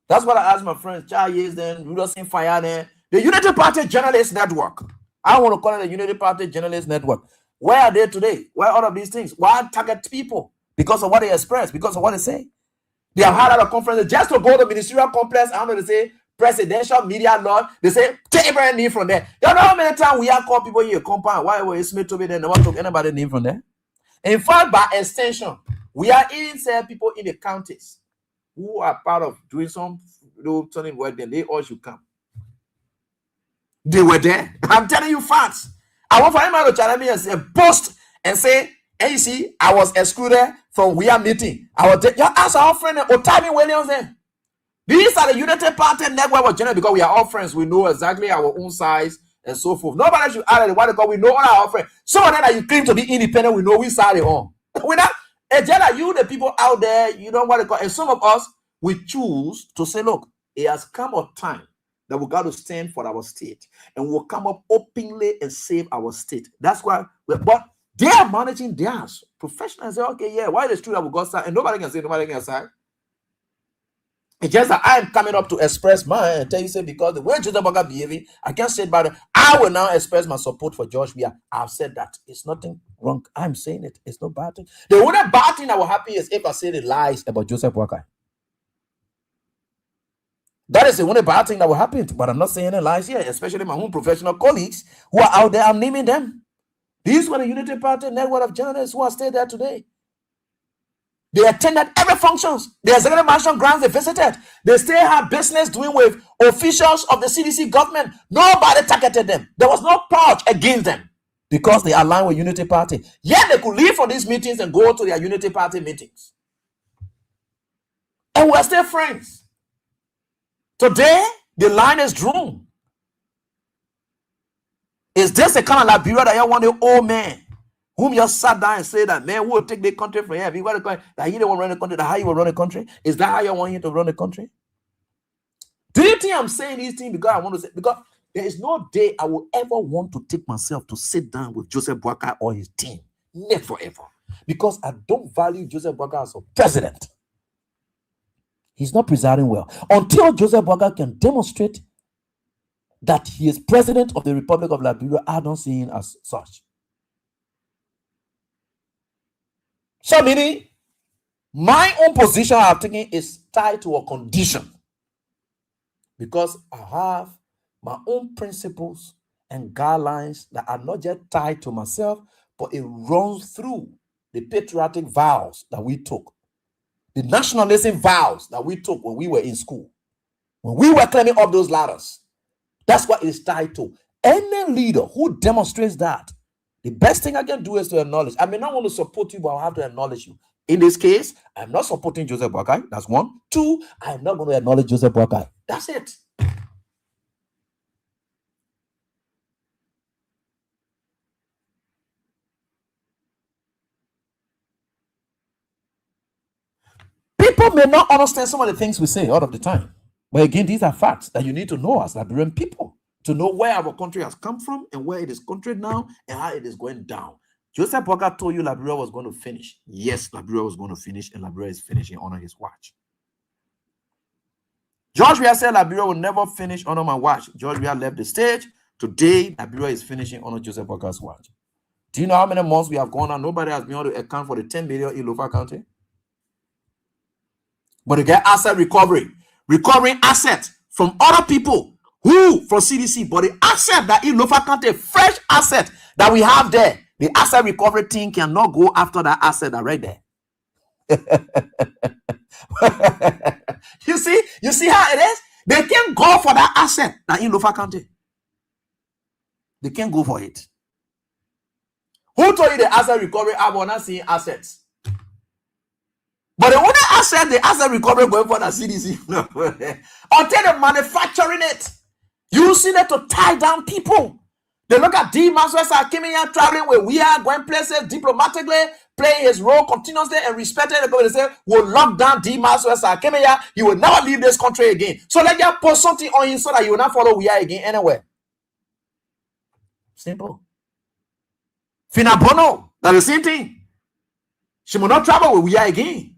That's what I asked my friends, Chayes, then Rudolph Fire, then the Unity Party Journalist Network. I want to call it the Unity Party Journalist Network. Where are they today? Where are all of these things? Why target people? Because of what they express, because of what they say. They have had a conference just to go to the ministerial complex. I don't know, they say presidential media law. They say take every name from there. You know how many times we have called people here compound? Why were Smith to be there? No one took anybody name from there. In fact, by extension, we are even saying people in the counties who are part of doing some turning work, then they all should come. They were there. I'm telling you facts. I want for anybody to challenge me and say, post and say, and you see, I was excluded from We Are meeting. I was your ask our friend Otami Williams then. These are the Unity Party Network of General because we are all friends. We know exactly our own size and so forth. Nobody should add it. Why? Because we know all our friends. Some of them that you claim to be independent, we know we side it on. We're not agenda. You, the people out there, you know what they call. And some of us, we choose to say, look, it has come a time that we got to stand for our state, and we'll come up openly and save our state. That's why. But they are managing theirs. Professionals say, okay, yeah, why is it true that we got side? And nobody can say, nobody can say. It's just that I'm coming up to express mine and tell you, say, because the way Joseph Boakai behaving, I can't say about it. I will now express my support for George Weah. I've said that. It's nothing wrong. I'm saying it. It's no bad thing. The only bad thing that will happen is if I say the lies about Joseph Boakai. That is the only bad thing that will happen. But I'm not saying any lies here, especially my own professional colleagues who are out there. I'm naming them. These were the Unity Party Network of Journalists who are still there today. They attended every functions. The executive mansion grounds they visited. They still have business doing with officials of the CDC government. Nobody targeted them. There was no purge against them because they aligned with Unity Party. Yet they could leave for these meetings and go to their Unity Party meetings. And we're still friends. Today, the line is drawn. Is this the kind of Liberia that you want the old man whom you sat down and say that, man, we'll take the country from here? You want to that he don't want to run the country, that how you will run the country? Is that how you want him to run the country? Do you think I'm saying these things because I want to say, because there is no day I will ever want to take myself to sit down with Joseph Boakai or his team. Never ever. Because I don't value Joseph Boakai as a president. He's not presiding well. Until Joseph Boakai can demonstrate that he is president of the Republic of Liberia, I don't see him as such. So meaning, my own position I'm taking is tied to a condition, because I have my own principles and guidelines that are not just tied to myself, but it runs through the patriotic vows that we took, the nationalism vows that we took when we were in school, when we were climbing up those ladders. That's what it is tied to. Any leader who demonstrates that, the best thing I can do is to acknowledge. I may not want to support you, but I'll have to acknowledge you. In this case, I'm not supporting Joseph Boakai. That's one. Two, I'm not going to acknowledge Joseph Boakai. That's it. People may not understand some of the things we say all of the time. But again, these are facts that you need to know as Liberian people, to know where our country has come from and where it is country now and how it is going down. Joseph Boakai told you Liberia was going to finish. Yes, Liberia was going to finish, and Liberia is finishing on his watch. George Weah said Liberia will never finish on my watch. George Weah left the stage. Today, Liberia is finishing on Joseph Boakai's watch. Do you know how many months we have gone on? Nobody has been able to account for the 10 million in Lofa County. But to get asset recovery, recovering assets from other people who from CDC, but the asset that in Lofa County, fresh asset that we have there, the asset recovery team cannot go after that asset that right there. You see how it is? They can't go for that asset that in Lofa County. They can't go for it. Who told you the asset recovery? I will not see assets. But the only asset, the asset recovery going for the CDC. Until they're manufacturing it, you see that to tie down people. They look at D. Maxwell coming here, traveling where we are, going places diplomatically, playing his role continuously and respecting the government. They say, we'll lock down D. Maxwell coming here. He will never leave this country again. So let them put something on him so that you will not follow we are again anywhere. Simple. Fina Bono, that's the same thing. She will not travel where we are again.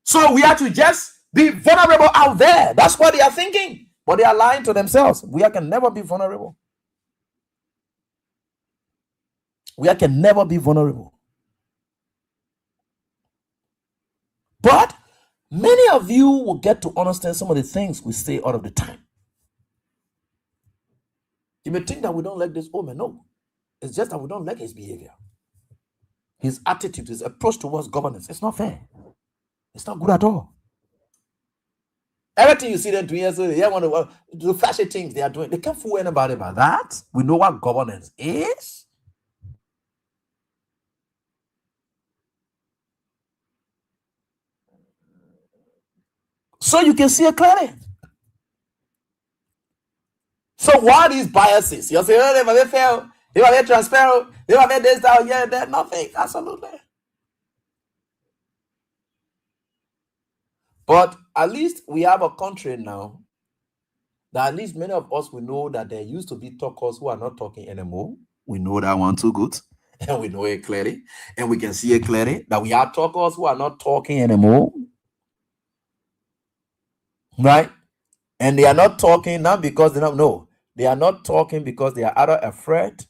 So we have to just be vulnerable out there. That's what they are thinking. But they are lying to themselves. We can never be vulnerable. We can never be vulnerable. But many of you will get to understand some of the things we say all of the time. You may think that we don't like this woman. No. It's just that we don't like his behavior. His attitude, his approach towards governance. It's not fair. It's not good at all. Everything you see them doing, so they want to do flashy things they are doing. They can't fool anybody about that. We know what governance is. So you can see it clearly. So what are these biases? You say, oh, they might be fair, they might be transparent, they might be this, that, yeah, that, nothing. Absolutely. But at least we have a country now that at least many of us, we know that there used to be talkers who are not talking anymore. We know that one too good. And we know it clearly. And we can see it clearly that we have talkers who are not talking anymore. Right? And they are not talking not because they don't know. They are not talking because they are either afraid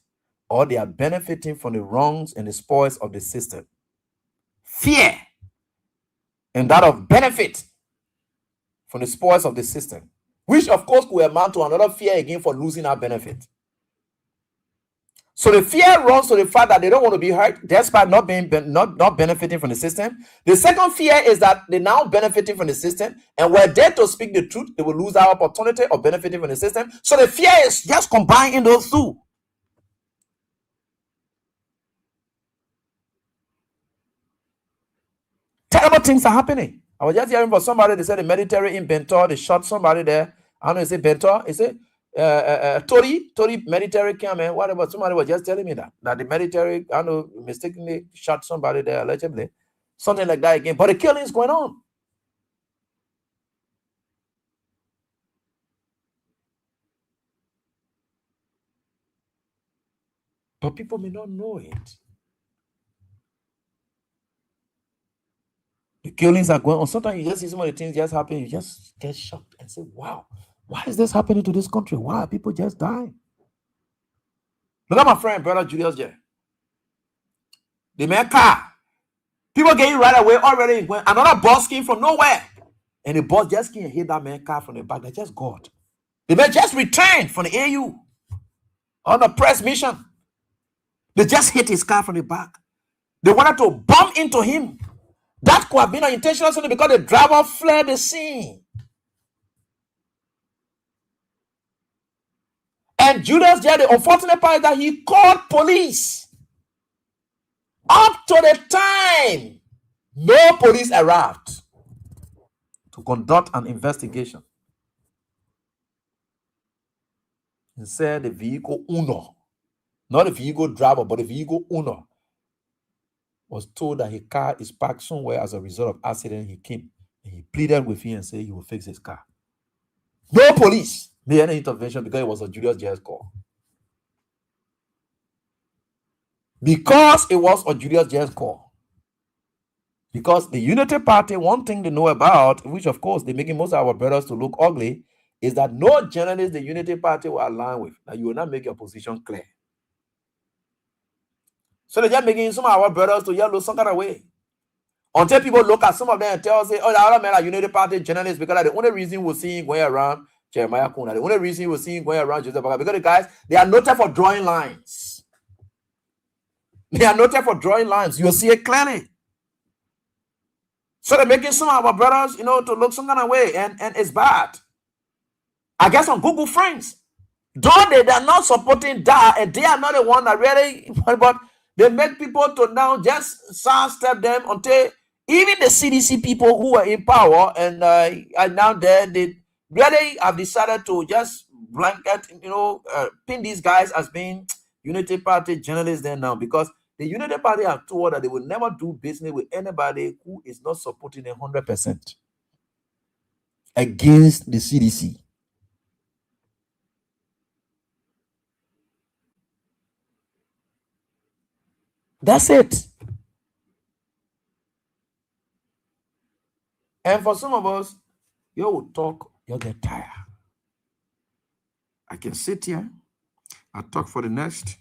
or they are benefiting from the wrongs and the spoils of the system. Fear and that of benefit from the spoils of the system, which of course could amount to another fear again for losing our benefit. So the fear runs to the fact that they don't want to be hurt despite not benefiting from the system. The second fear is that they're now benefiting from the system, and were they to speak the truth, they will lose our opportunity of benefiting from the system. So the fear is just combining those two. Terrible things are happening. I was just hearing from somebody, they said the military in Bentor, they shot somebody there. I don't know, is it Bentor? Is it Tori military came in, whatever. Somebody was just telling me that the military, I don't know, mistakenly shot somebody there, allegedly. Something like that again. But the killing is going on. But people may not know it. The killings are going on. Sometimes you just see some of the things just happen, you just get shocked and say, wow, why is this happening to this country? Why are people just dying? Look at my friend, brother Julius here. The man car People getting right away already. When another boss came from nowhere, and the boss just came and hit that man car from the back. They just got. The man just returned from the AU on a press mission. They just hit his car from the back. They wanted to bump into him. That could have been an intentional something because the driver fled the scene. And Judas Jair, the unfortunate part is that he called police. Up to the time, no police arrived to conduct an investigation. He said the vehicle owner, not the vehicle driver, but the vehicle owner, was told that his car is parked somewhere as a result of accident. He came and he pleaded with him and said he will fix his car. No police made any intervention because it was a Julius Jair's call. Because it was a Julius Jair's call. Because the Unity Party, one thing they know about, which of course they're making most of our brothers to look ugly, is that no journalist the Unity Party will align with. Now you will not make your position clear. So they're just making some of our brothers to yellow some kind of way. Until people look at some of them and tell us, oh, the other men are Unity Party journalists because the only reason we're seeing going around Jeremiah Kuna, the only reason we're seeing going around Joseph Baga, because the guys, they are noted for drawing lines. They are noted for drawing lines. You'll see it clearly. So they're making some of our brothers, to look some kind of way, and it's bad. I guess on Google Friends, though they are not supporting that, and they are not the one that really, but they make people to now just sidestep them until even the CDC people who are in power and are now there, they really have decided to just blanket, pin these guys as being Unity Party journalists there now, because the Unity Party have told that they will never do business with anybody who is not supporting 100% against the CDC. That's it. And for some of us, you will talk, you'll get tired. I can sit here, I'll talk for the next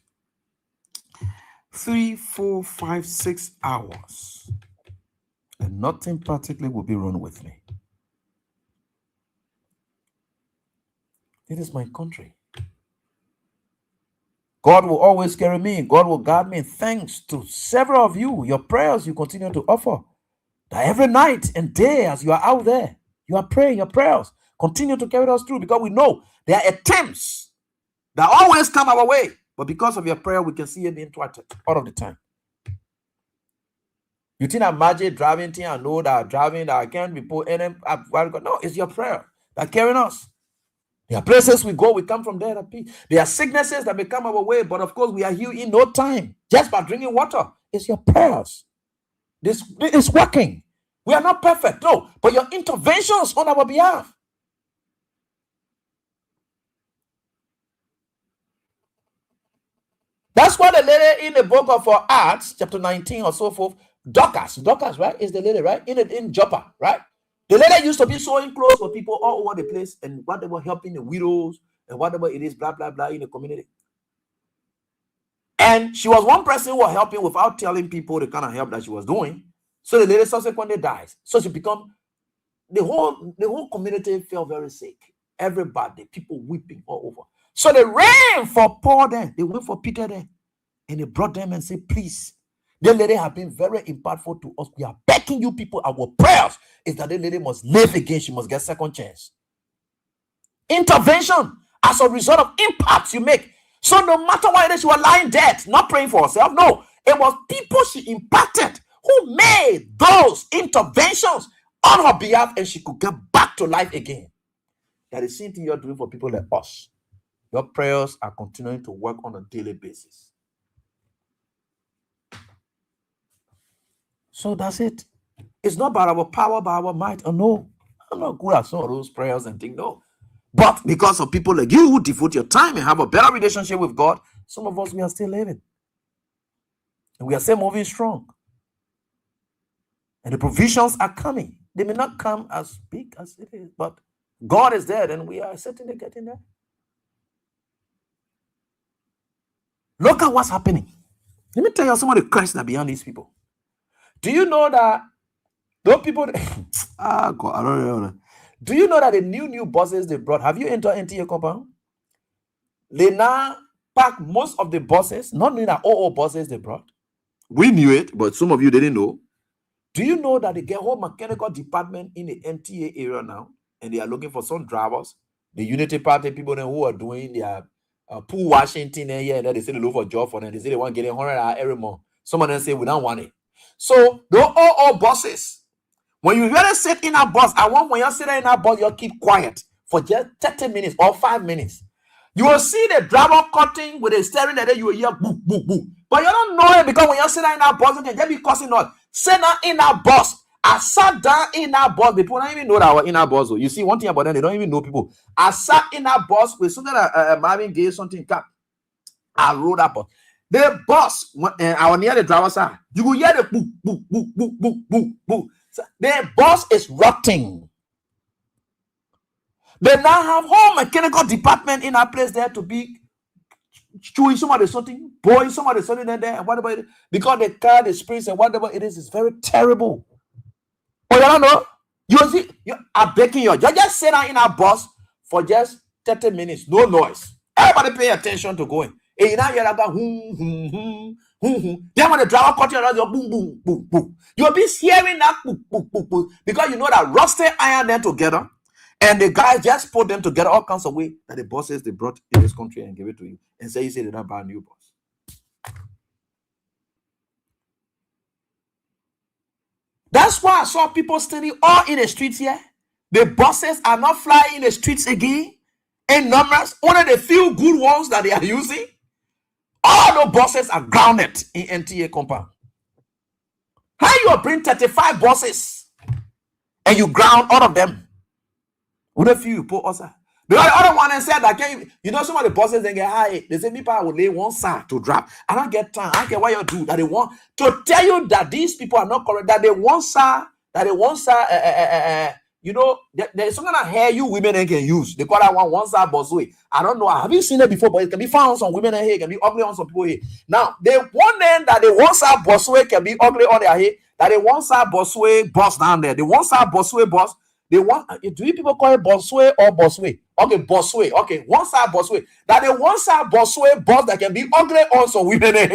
3, 4, 5, 6 hours, and nothing particularly will be wrong with me. It is my country. God will always carry me. God will guard me. Thanks to several of you, your prayers you continue to offer. That every night and day as you are out there, you are praying, your prayers continue to carry us through, because we know there are attempts that always come our way. But because of your prayer, we can see it being thwarted all of the time. You think that magic driving thing, I know that driving that I can't be put in. No, it's your prayer that carrying us. There are places we go, we come from there. There are sicknesses that may come our way, but of course we are healed in no time. Just by drinking water. It's your prayers. This is working. We are not perfect, no, but your interventions on our behalf. That's why the lady in the book of Acts, chapter 19 or so forth, Dorcas, right, is the lady, right, in Joppa, right? The lady used to be sewing clothes for people all over the place, and whatever, helping the widows and whatever it is, blah, blah, blah, in the community. And she was one person who was helping without telling people the kind of help that she was doing. So the lady subsequently dies. So she become, the whole community felt very sick. Everybody, people weeping all over. So they ran for Paul then. They went for Peter then. And they brought them and said, please, the lady has been very impactful to us. We are begging you people, our prayers is that the lady must live again. She must get second chance. Intervention as a result of impacts you make. So no matter what it is, she was lying dead, not praying for herself. No, it was people she impacted who made those interventions on her behalf, and she could get back to life again. That is the same thing you're doing for people like us. Your prayers are continuing to work on a daily basis. So that's it. It's not by our power, by our might. Oh no, I'm not good at some of those prayers and things. No. But because of people like you who devote your time and have a better relationship with God, some of us, we are still living. And we are still moving strong. And the provisions are coming. They may not come as big as it is, but God is there, and we are certainly getting there. Look at what's happening. Let me tell you some of the Christ that are beyond these people. Do you know that those people? God, I don't know. Do you know that the new buses they brought? Have you entered NTA compound? They now pack most of the buses, not knowing that all buses they brought. We knew it, but some of you didn't know. Do you know that they get whole mechanical department in the NTA area now, and they are looking for some drivers, the Unity Party people then who are doing their pool Washington and yeah, they say they look for a job for them. They say they want to get $100 every month. Some of them say we don't want it. So they're all buses. When you really sit in a bus, I want when you sit in a bus, you keep quiet for just 30 minutes or 5 minutes. You will see the driver cutting with a steering that you will hear boo, boo, boo. But you don't know it because when you sit in a bus, you can just be cussing out. Sit down in a bus. I sat down in a bus. People don't even know that I was in a bus. You see, one thing about them, they don't even know people. I sat in a bus with something like Marvin Gaye, something cap. I rode that bus. The bus, I was near the driver's side. You will hear the boo, boo, boo, boo, boo, boo, boo. So the bus is rotting. They now have whole mechanical department in our place there to be chewing somebody something, blowing somebody something in there, and whatever it is, because the car, the springs, and whatever it is very terrible. But you don't know. You see, you are breaking you just sit down in our bus for just 30 minutes, no noise. Everybody pay attention to going. And you now hear that then when the driver cut you around, you boom, boom, boom, boom. You'll be hearing that boom, boom, boom, boom, because you know that rusted iron them together. And the guys just put them together all kinds of way that the bosses they brought in this country and give it to you and say you say they don't buy a new bus. That's why I saw people standing all in the streets here. The buses are not flying in the streets again in numbers. Only the few good ones that they are using. All the buses are grounded in NTA compound. How you bring 35 buses and you ground all of them? What if you put us? The other one and said that you know some of the bosses they get high. They say people will lay one side to drop. I don't get time. I don't care what you do. That they want to tell you that these people are not correct. That they want side. You know, there's something that hair you women can use. They call that one side busway. I don't know. Have you seen it before? But it can be found on some women hair. It can be ugly on some people hair. Now they want them that the one side busway can be ugly on their hair. That the one side busway bus down there. The one side busway bus. They want, do you people call it busway or busway? Okay, busway. Okay, one side busway. That the one side busway bus that can be ugly also women that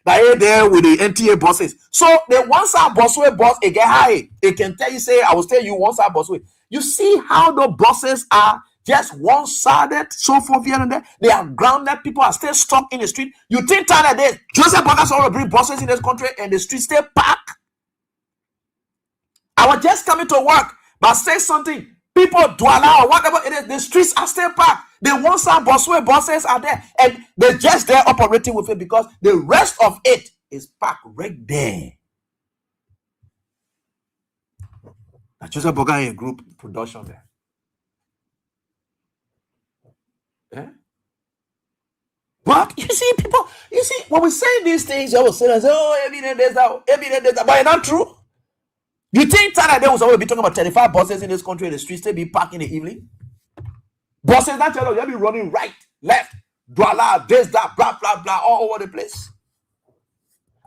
are there with the NTA buses. So the one side busway bus, it get high. It can tell you, say, I will tell you one side busway. You see how the buses are just one-sided, so forth here and there. They are grounded. People are still stuck in the street. You think that days, Joseph Bogas will bring buses in this country and the streets stay packed? I was just coming to work. But say something, people Douala or whatever it is, the streets are still packed. The one side busway buses are there, and they're just there operating with it because the rest of it is packed right there. That's just a Bogan group production there. Yeah? But you see, people, when we say these things, you always say, oh, evidence there's that, but it's not true. You think that they will always be talking about 35 buses in this country in the streets, they be packed in the evening? Buses that tell you they'll be running right, left, Douala, this, that, blah, blah, blah, all over the place.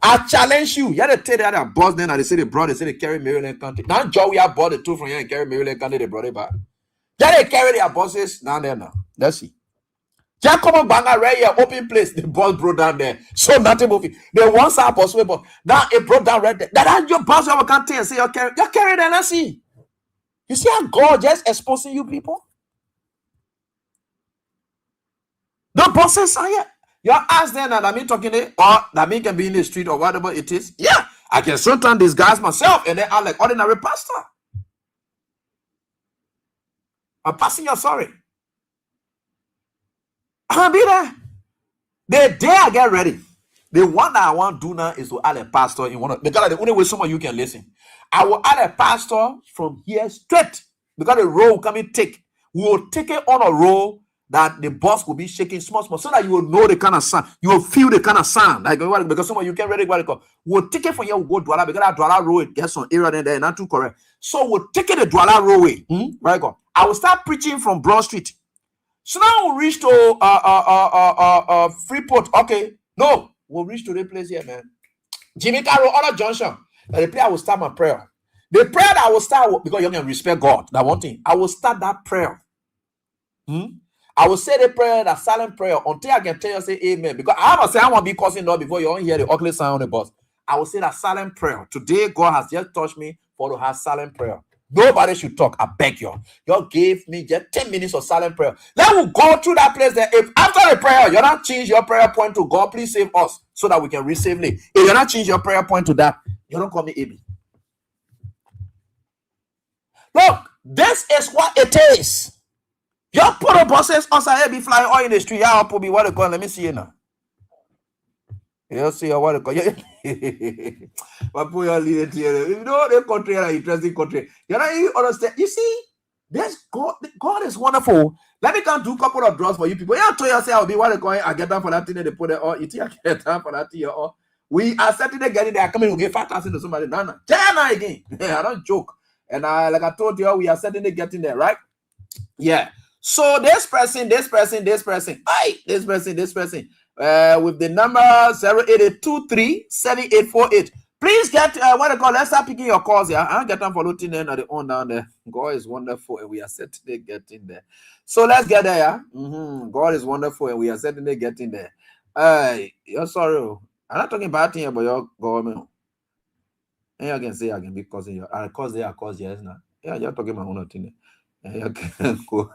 I challenge you. You had to tell that bus then, and they say they brought, they say they carry Maryland County. Now, Joey, I bought the two from here and carry Maryland County, they brought it back. Then they carry their buses down there now. Let's see. Just come on, Banga, right here, open place. The bus broke down there. So nothing moving. The one side busway bus. Now it broke down right there. That your bus you can't tell. Say you're carrying there. Let's see. You see how God just exposing you people? The buses are here. You ask them that I mean talking there, or that me can be in the street or whatever it is. Yeah, I can sometimes disguise myself and then I'm like ordinary pastor. I'm passing your sorry. I'll be there. The day I get ready, the one that I want to do now is to add a pastor in one of because the only way some of you can listen. I will add a pastor from here straight because the road will come in thick. We will take it on a road that the bus will be shaking small, so that you will know the kind of sound. You will feel the kind of sound. Like because some of you can ready what it called. We'll take it from here, we'll go Douala because that Douala road gets some area there, not too correct. So we'll take it the Douala roadway. Right, go. I will start preaching from Broad Street. So now we'll reach to Freeport. Okay, no, we'll reach to the place here, man. Jimmy Carroll, other junction. The prayer I will start my prayer. The prayer that I will start because you can respect God. That one thing. I will start that prayer. I will say the prayer, that silent prayer, until I can tell you say amen. Because I must say I want to be cursing Lord before you don't hear the ugly sound on the bus. I will say that silent prayer. Today, God has just touched me for to have silent prayer. Nobody should talk. I beg you. You gave me just 10 minutes of silent prayer. Let me go through that place there. If after the prayer, you're not change your prayer point to God, please save us so that we can receive it. If you're not change your prayer point to that, you don't call me Abi. Look, this is what it is. Your photo bosses also be flying all in the street. Y'all put me what they call. Let me see you now. You see what they call. But put your leader here. You know the country is an interesting country. You know you understand. You see, there's God. God is wonderful. Let me come do a couple of draws for you people. You told yourself I'll be what they call. I get down for that thing. They put it all. You think I get down for that thing or we are certainly getting there. Coming to get 5,000 to somebody. No. Then again. I don't joke. And like I told you, we are certainly getting there, right? Yeah. So this person, with the number 08237848. Please get what they call. Let's start picking your calls here. I don't get them for looking in at the on down there. God is wonderful, and we are certainly getting there. So let's get there. Yeah? God is wonderful, and we are certainly getting there. You're sorry. I'm not talking about thing about your government. And you can say I can be causing you. I cause they are cause yes now. Yeah, you're talking about one thing. You can go.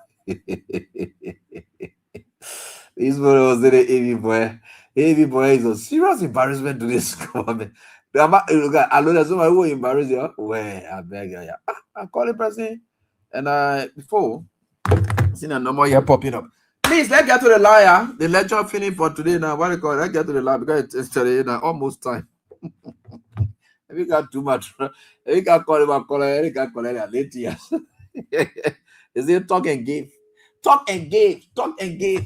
This boy was the heavy boy. Heavy boy is a serious embarrassment to this government. I know there's somebody who embarrass you. Well, I beg you. I call the person, and before seen a number here popping up. Please, let's get to the line. The lecture finished for today now. What do you call it? Let's get to the line because it's today now, almost time. We got too much. We got call him. We got call him later. Is it talk and give? Talk and give.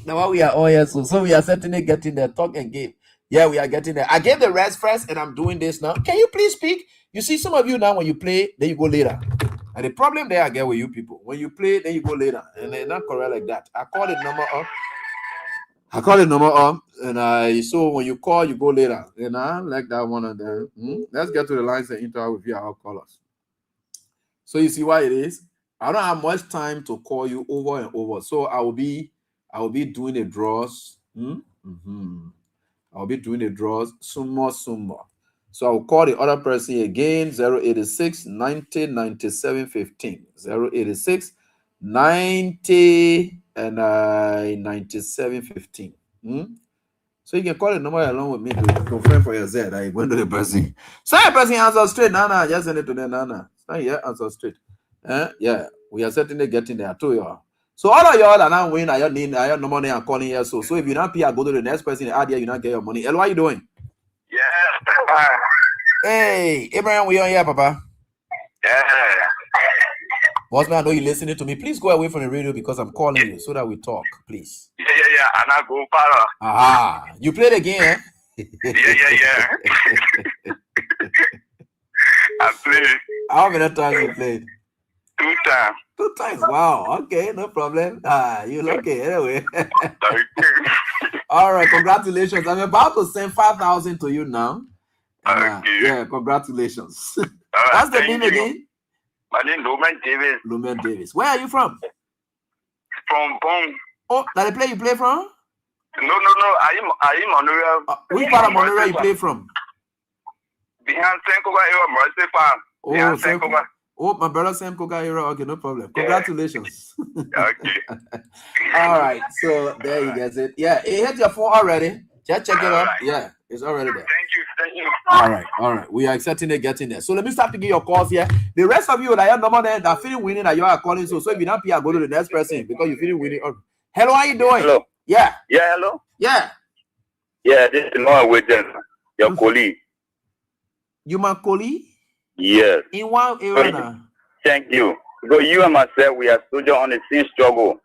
Now what we are all here, so we are certainly getting there. Talk and give. Yeah, we are getting there. I gave the rest first, and I'm doing this now. Can you please speak? You see, some of you now when you play, then you go later. And the problem there I get with you people, when you play, then you go later, and they're not correct like that. I call the number up. And so when you call, you go later. And I like that one of them. Let's get to the lines and interact with you, our callers. So you see why it is. I don't have much time to call you over and over. So I will be doing the draws. I'll be doing the draws soon more. So I'll call the other person again, 086 90 97 15. 086 90 and 97 15. So you can call the number along with me to confirm for your Z. I went to the person. So the person answers straight. Nana, just send it to them. Nana. Yeah, answer straight. Yeah, we are certainly getting there too, y'all. So all of y'all are now winning. I have no money. I'm calling here. So if you're not pay, I go to the next person. You not get your money. Hello, how you doing? Yeah. Hey, Abraham, we on here, Papa. Yeah. Boss man, I know you're listening to me. Please go away from the radio because I'm calling you so that we talk, please. Yeah. And I go para. Aha, you played again, eh? Yeah. I played. How many times you played? 2 times. 2 times. Wow. Okay, no problem. You lucky anyway. Thank you. All right, congratulations. I'm about to send 5,000 to you now. Yeah, congratulations. What's the name again? My name is Lumen Davis. Lumen Davis. Where are you from? From Bong. Oh, that the play you play from? No. I am Monrovia. Which part of Monrovia you play from? Behind Senkoga area, Mercy Farm. Oh, Senkoga. Oh, my brother Sam Koga area. Okay, no problem. Congratulations. Okay. All right. So there you get it. Yeah, it hit your phone already. Just check it out. Right. Yeah, it's already there. Thank you. All right. We are certainly getting there. So let me start to give your calls here. The rest of you that have number there that feeling winning that you are calling. So if you're not here, go to the next person because you're feeling winning. Hello, how you doing? Hello. Yeah. Yeah, hello. Yeah. Yeah, this is Noah with them. Your colleague. You my colleague? Yes. In one area now. Thank you. Because you and myself, we are soldiers on the same struggle.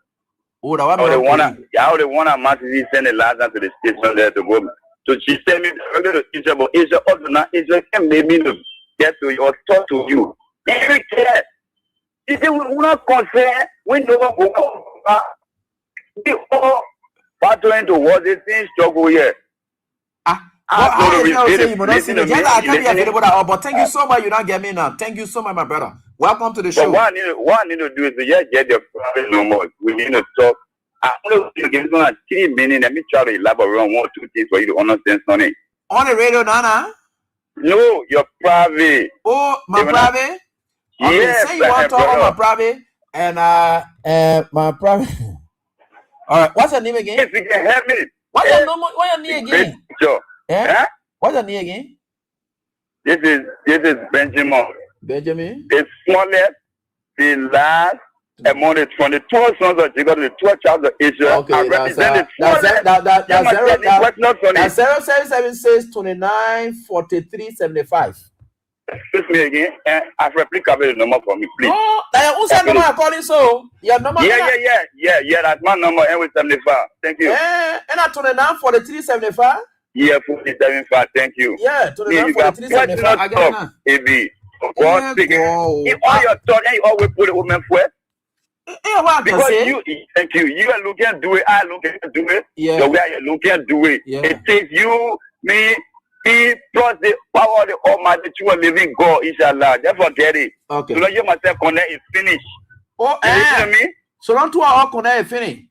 Oh, that I would want to massively send a last to the station there to go. So she sent me to Israel, but Israel also not Israel can make me to get to you or talk to you. Every care. She said, we will not concern. We no go. We all battling towards the same struggle here. How to is that repeat say it. you not see Listen me? to me. Just I can't be Listen to available at all. But thank you so much. You don't get me now. Thank you so much, my brother. Welcome to the So show. what I need to do is to just get the private number. We need to talk. I'm going to give you 3 minutes. Let me try to elaborate on 1 or 2 things for you to understand something. On the radio, Nana. No, you're private. Oh, my Even private. Okay, Yes, say you want to talk about my private and my private. All right, what's your name again? Yes, you can help me. What's your number? What's your name again? Sure. Eh? Huh? What's your name again? This is Benjamin. Benjamin. The smallest, the last among the 22 sons of Jacob, the 12 tribes of Israel. Okay, I that's represent that's 0776 29 43 75. Excuse me again, and I've replicated the number for me, please. Oh, who's that number I calling so? Your number? Yeah, that's my number, and with 75. Thank you. And at 29 43 75? Yeah, 47.5. Thank you. Yeah, 29 43 75. I get it now. AB. God speaking. In all your thoughts, and you always put a woman first. Because you, thank you. You are looking at do it. I look at do it. Yeah. The way you look at do it. Yeah. It takes you, me, plus the power of the Almighty to a living God, inshallah. Just forget it. Okay. So now you myself connect is finished. Oh, You listen to me? So don't 2 hours connect finish.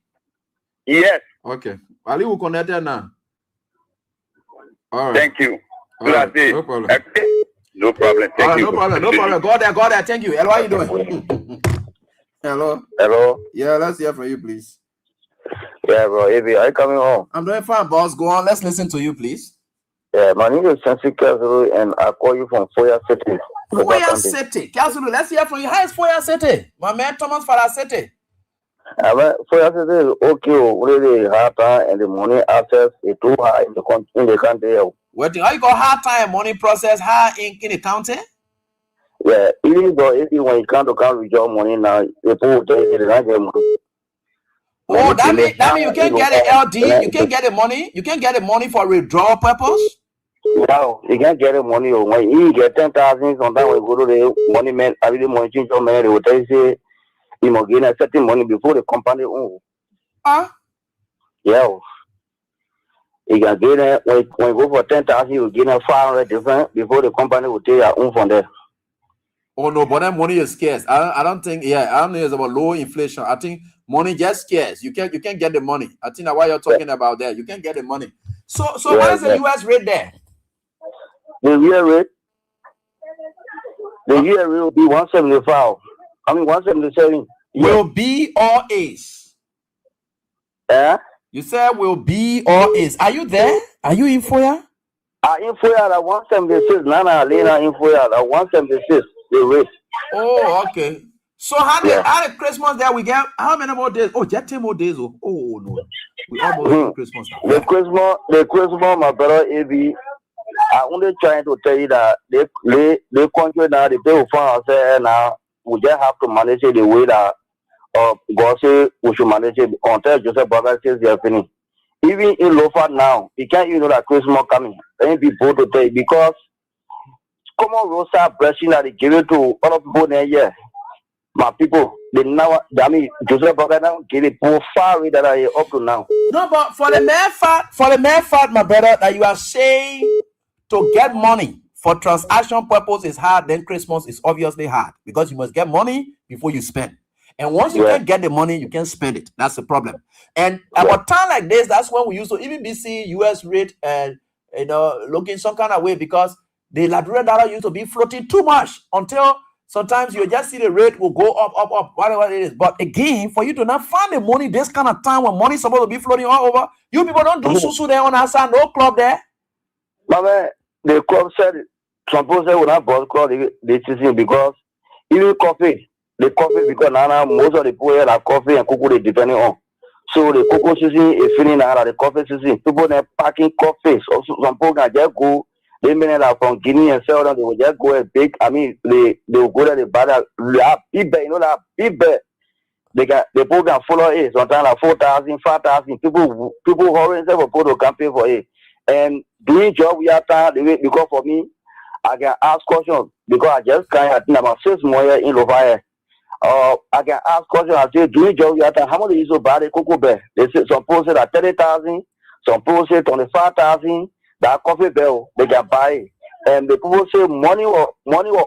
Yes. Okay. Ali will connect it now. All right. Thank you. All So right. that's it. No problem. Okay. No problem. All Thank right, you. no problem. Go there. Thank you. Hello, how you doing? Hello. Hello. Yeah, let's hear from you, please. Yeah, bro. AB, are you coming home? I'm doing fine, boss. Go on. Let's listen to you, please. Yeah, my name is Sensi Kazuru, and I call you from Foya City. Foya City. Kazulu, let's hear from you. How is Foya City? My man Thomas Farah City. Foya City is okay. Really hard time, and the money access is too high in the country. What how you got hard time money process high in the county? Yeah, even though if you when you come to count with your money now, people will tell you they don't get money. Oh, that mean you can't get the LD, you can't get the money, you can't get the money for withdrawal purpose. No, you can't get the money. When you get 10,000, sometimes when you go to the money man, I really money change your money, they will tell you say you must gain a certain money before the company own. Yeah. You can gain it when you go for 10,000, you gain a 500 different before the company will take your own from there. Oh no, but that money is scarce. I don't think I don't know it's about low inflation. I think money just scarce. You can't get the money. I think that's why you're talking about that. You can't get the money. So what is the US rate there? The year rate will be 175. I mean 177. Will be or is? Yeah. You said will be or is. Are you there? Are you in Foya? In Foya at 176. Nana Lena in Foya at 176. The rate. Oh, okay. So how the Christmas there we get how many more days? Oh, just 10 more days. Oh no. We almost Christmas now. The Christmas, my brother AB. I only trying to tell you that they country now the people from us now we just have to manage it the way that God say we should manage it until Joseph Boga says they are finished. Even in Lofa now, you can't even know that Christmas coming. Then people to tell you because common rules are blessing that they give it to other people there, yeah. My people, they now, I mean, Joseph Boga now give it for far away that I up to now. No, but for the mere fact, my brother, that you are saying to get money for transaction purpose is hard, then Christmas is obviously hard because you must get money before you spend. And once you can't get the money, you can't spend it. That's the problem. And at a time like this, that's when we used to even be seeing US rate and looking some kind of way because the Liberian dollar used to be floating too much until sometimes you just see the rate will go up, whatever it is. But again, for you to not find the money this kind of time when money is supposed to be floating all over, you people don't do susu there on our side, no club there. But the club said some people say will not boss club this season because even coffee because now most of the people here are coffee and cocoa they depending on. So the cocoa season is finishing now, the coffee season. People are packing coffee. So some people can just go, they may not from Guinea and sell them, they will just go and bake. I mean, they will go to the bar, that big bed. They people can follow it. Sometimes like 4,000, 5,000. People hurry themselves for to campaign for it. And doing job we are tired because for me, I can ask questions because I just can't. I think about 6 more years in Lovaya. I can ask questions. I say, doing job we are tired. How much is so bad? Cocoa bear. They say some people say that 30,000. Some people say 25,000. That coffee bell, they can buy it. And the people say money were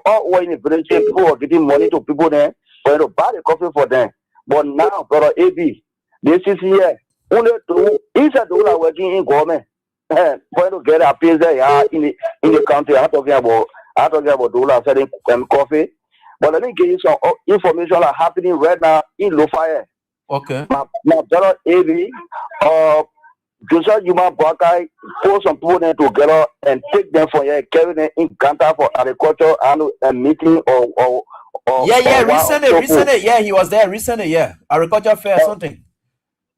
all over in the village. People were giving money to people there for them to buy the coffee for them. But now, brother AB, this is here. Only two, inside those are working in government. For them to get a place there in the country. I'm talking about dollar selling coffee. But let me give you some information that happening right now in Lofaya. Okay. My brother AB, Joseph Yuma Boakai, pull some people there together and take them for here, carry them in Ghana for agriculture and a meeting or recently, yeah, he was there recently, yeah. Agriculture fair, something.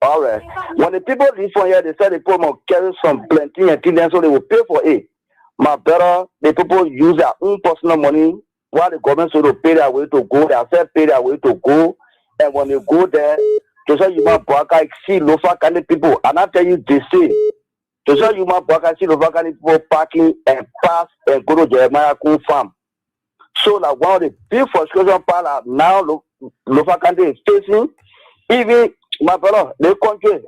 All right. When the people leave from here, they said the people must carry some plenty and things, so they will pay for it. My brother, the people use their own personal money while the government so to pay their way to go, they have said pay their way to go. And when they go there, Joseph Yuma Boakai see Lofa County people, and I tell you they say Joseph Yuma Boakai see Lofa County people parking and pass and go to Jeremiah Kun farm. So that one of the big frustration part now Lofa County is facing, even my brother, the country,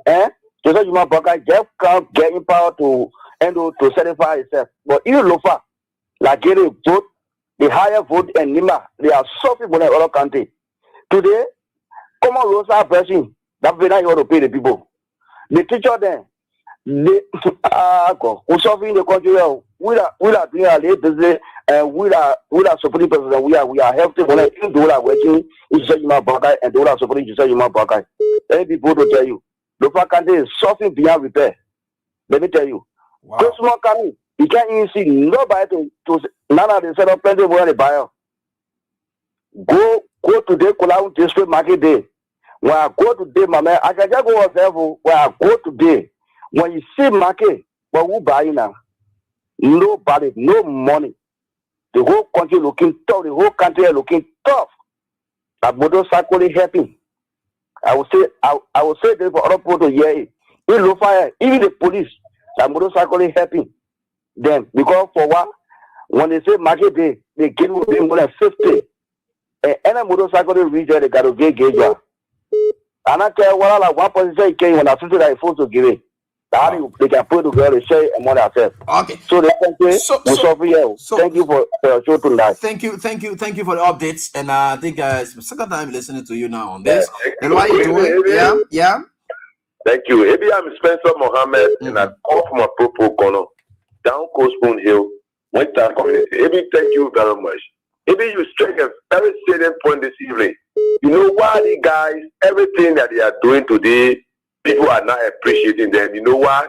Joseph Yuma Boakai just can't get in power to satisfy itself. But even Lofa, like get a vote, the higher vote and Nima, they are suffering from the other country. Today, come on, Rosa pressing. That's why you want to pay the people. The teacher then, we suffering the country. We are doing our business, and we are supporting president. We are helping when I think dollar working in Yuma Boakai and dollar supporting Yuma Boakai. Let me people to tell you, the country is suffering beyond repair. Let me tell you. Wow. Those small coming, you can't even see nobody to none of them set up plenty where they buy. Go today, Kulau District Market Day. When I go today, my man, I can just go yourself. When I go today, when you see market, but who buy now? Nobody, no money. The whole country looking tough. The whole country is looking tough. A motorcycle is helping. I will say this for other people to hear it. In Lofaya, even the police, a motorcycle is helping them because for what? When they say market day, they give them more than 50. And any motorcycle reach there, they got to get gauge. And I tell what like one person say came when I feel that supposed to give it. They can put together and share among themselves. Okay. So they can say, thank you for your show tonight. Thank you for the updates. And I think it's the second time listening to you now on this. And what are you doing? Yeah. Thank you. Maybe I'm Spencer Mohammed and I come from a Popo Kono, down Coast Spoon Hill, Winter Community. Maybe thank you very much. Maybe you strike a very salient point this evening. You know why the guys, everything that they are doing today, people are not appreciating them. You know why?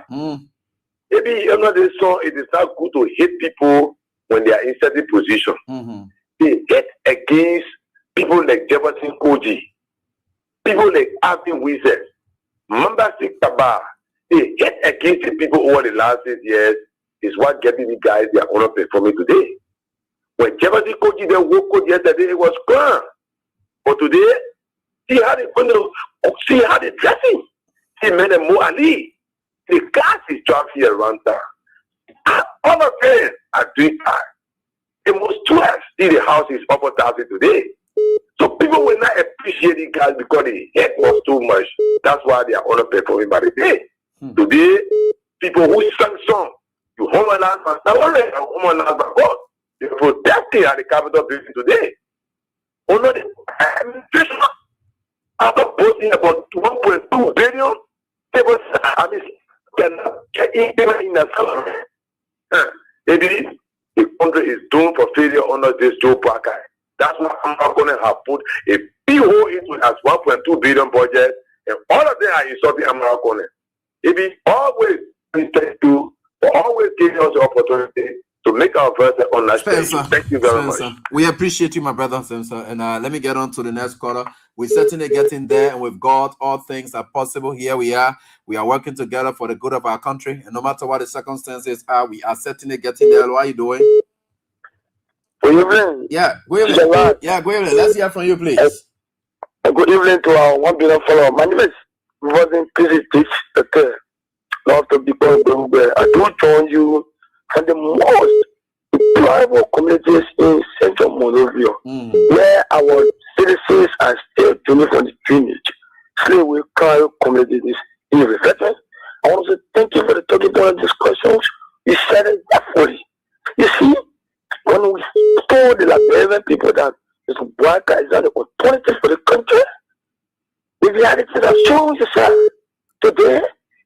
Maybe this song, it is not good to hate people when they are in certain position. They hate against people like Jefferson Koji, people like Alvin Wizard, Mamba Siktaba. They hate against the people over the last 6 years is what getting the guys their honor performing today. When Jefferson Koji then woke up yesterday, it was gone. But today, see how they dressing. He made a more Ali. The class is driving around town. All of them are doing that. The most 12 see the house is upper 1,000 today. So people will not appreciate the guys because the hate was too much. That's why they are honor performing by the day. Today, people who sing song, you homeland by Saturday and homeland by God. They're protesting at the Capitol building today. Only the administration after posting about 1.2 billion, people cannot get in the salary. Maybe the country is doomed for failure under this Joe Parker. That's why I'm not going to have put a big hole into as 1.2 billion budget, and all of them are insulting America. Maybe always thank you for always giving us the opportunity to make our voice understand. Thank you very much. We appreciate you, my brother Spencer. And let me get on to the next caller. We're certainly getting there, and with God, all things are possible. Here we are. We are working together for the good of our country. And no matter what the circumstances are, we are certainly getting there. What are you doing? Good evening. Yeah, good evening. Yeah, good evening. Let's hear from you, please. Good evening to our 1 billion follower. My name is Reverend Chris Teach. Love to be called. I do join you from the most tribal communities in Central Monrovia, where our citizens are still doing from the drainage. Slave will carry communities in reference. I want to say thank you for the talking point discussions. He said it carefully. You see, when we told the Liberian people that Mr. Bouaka is not the authority for the country, the reality has shown itself today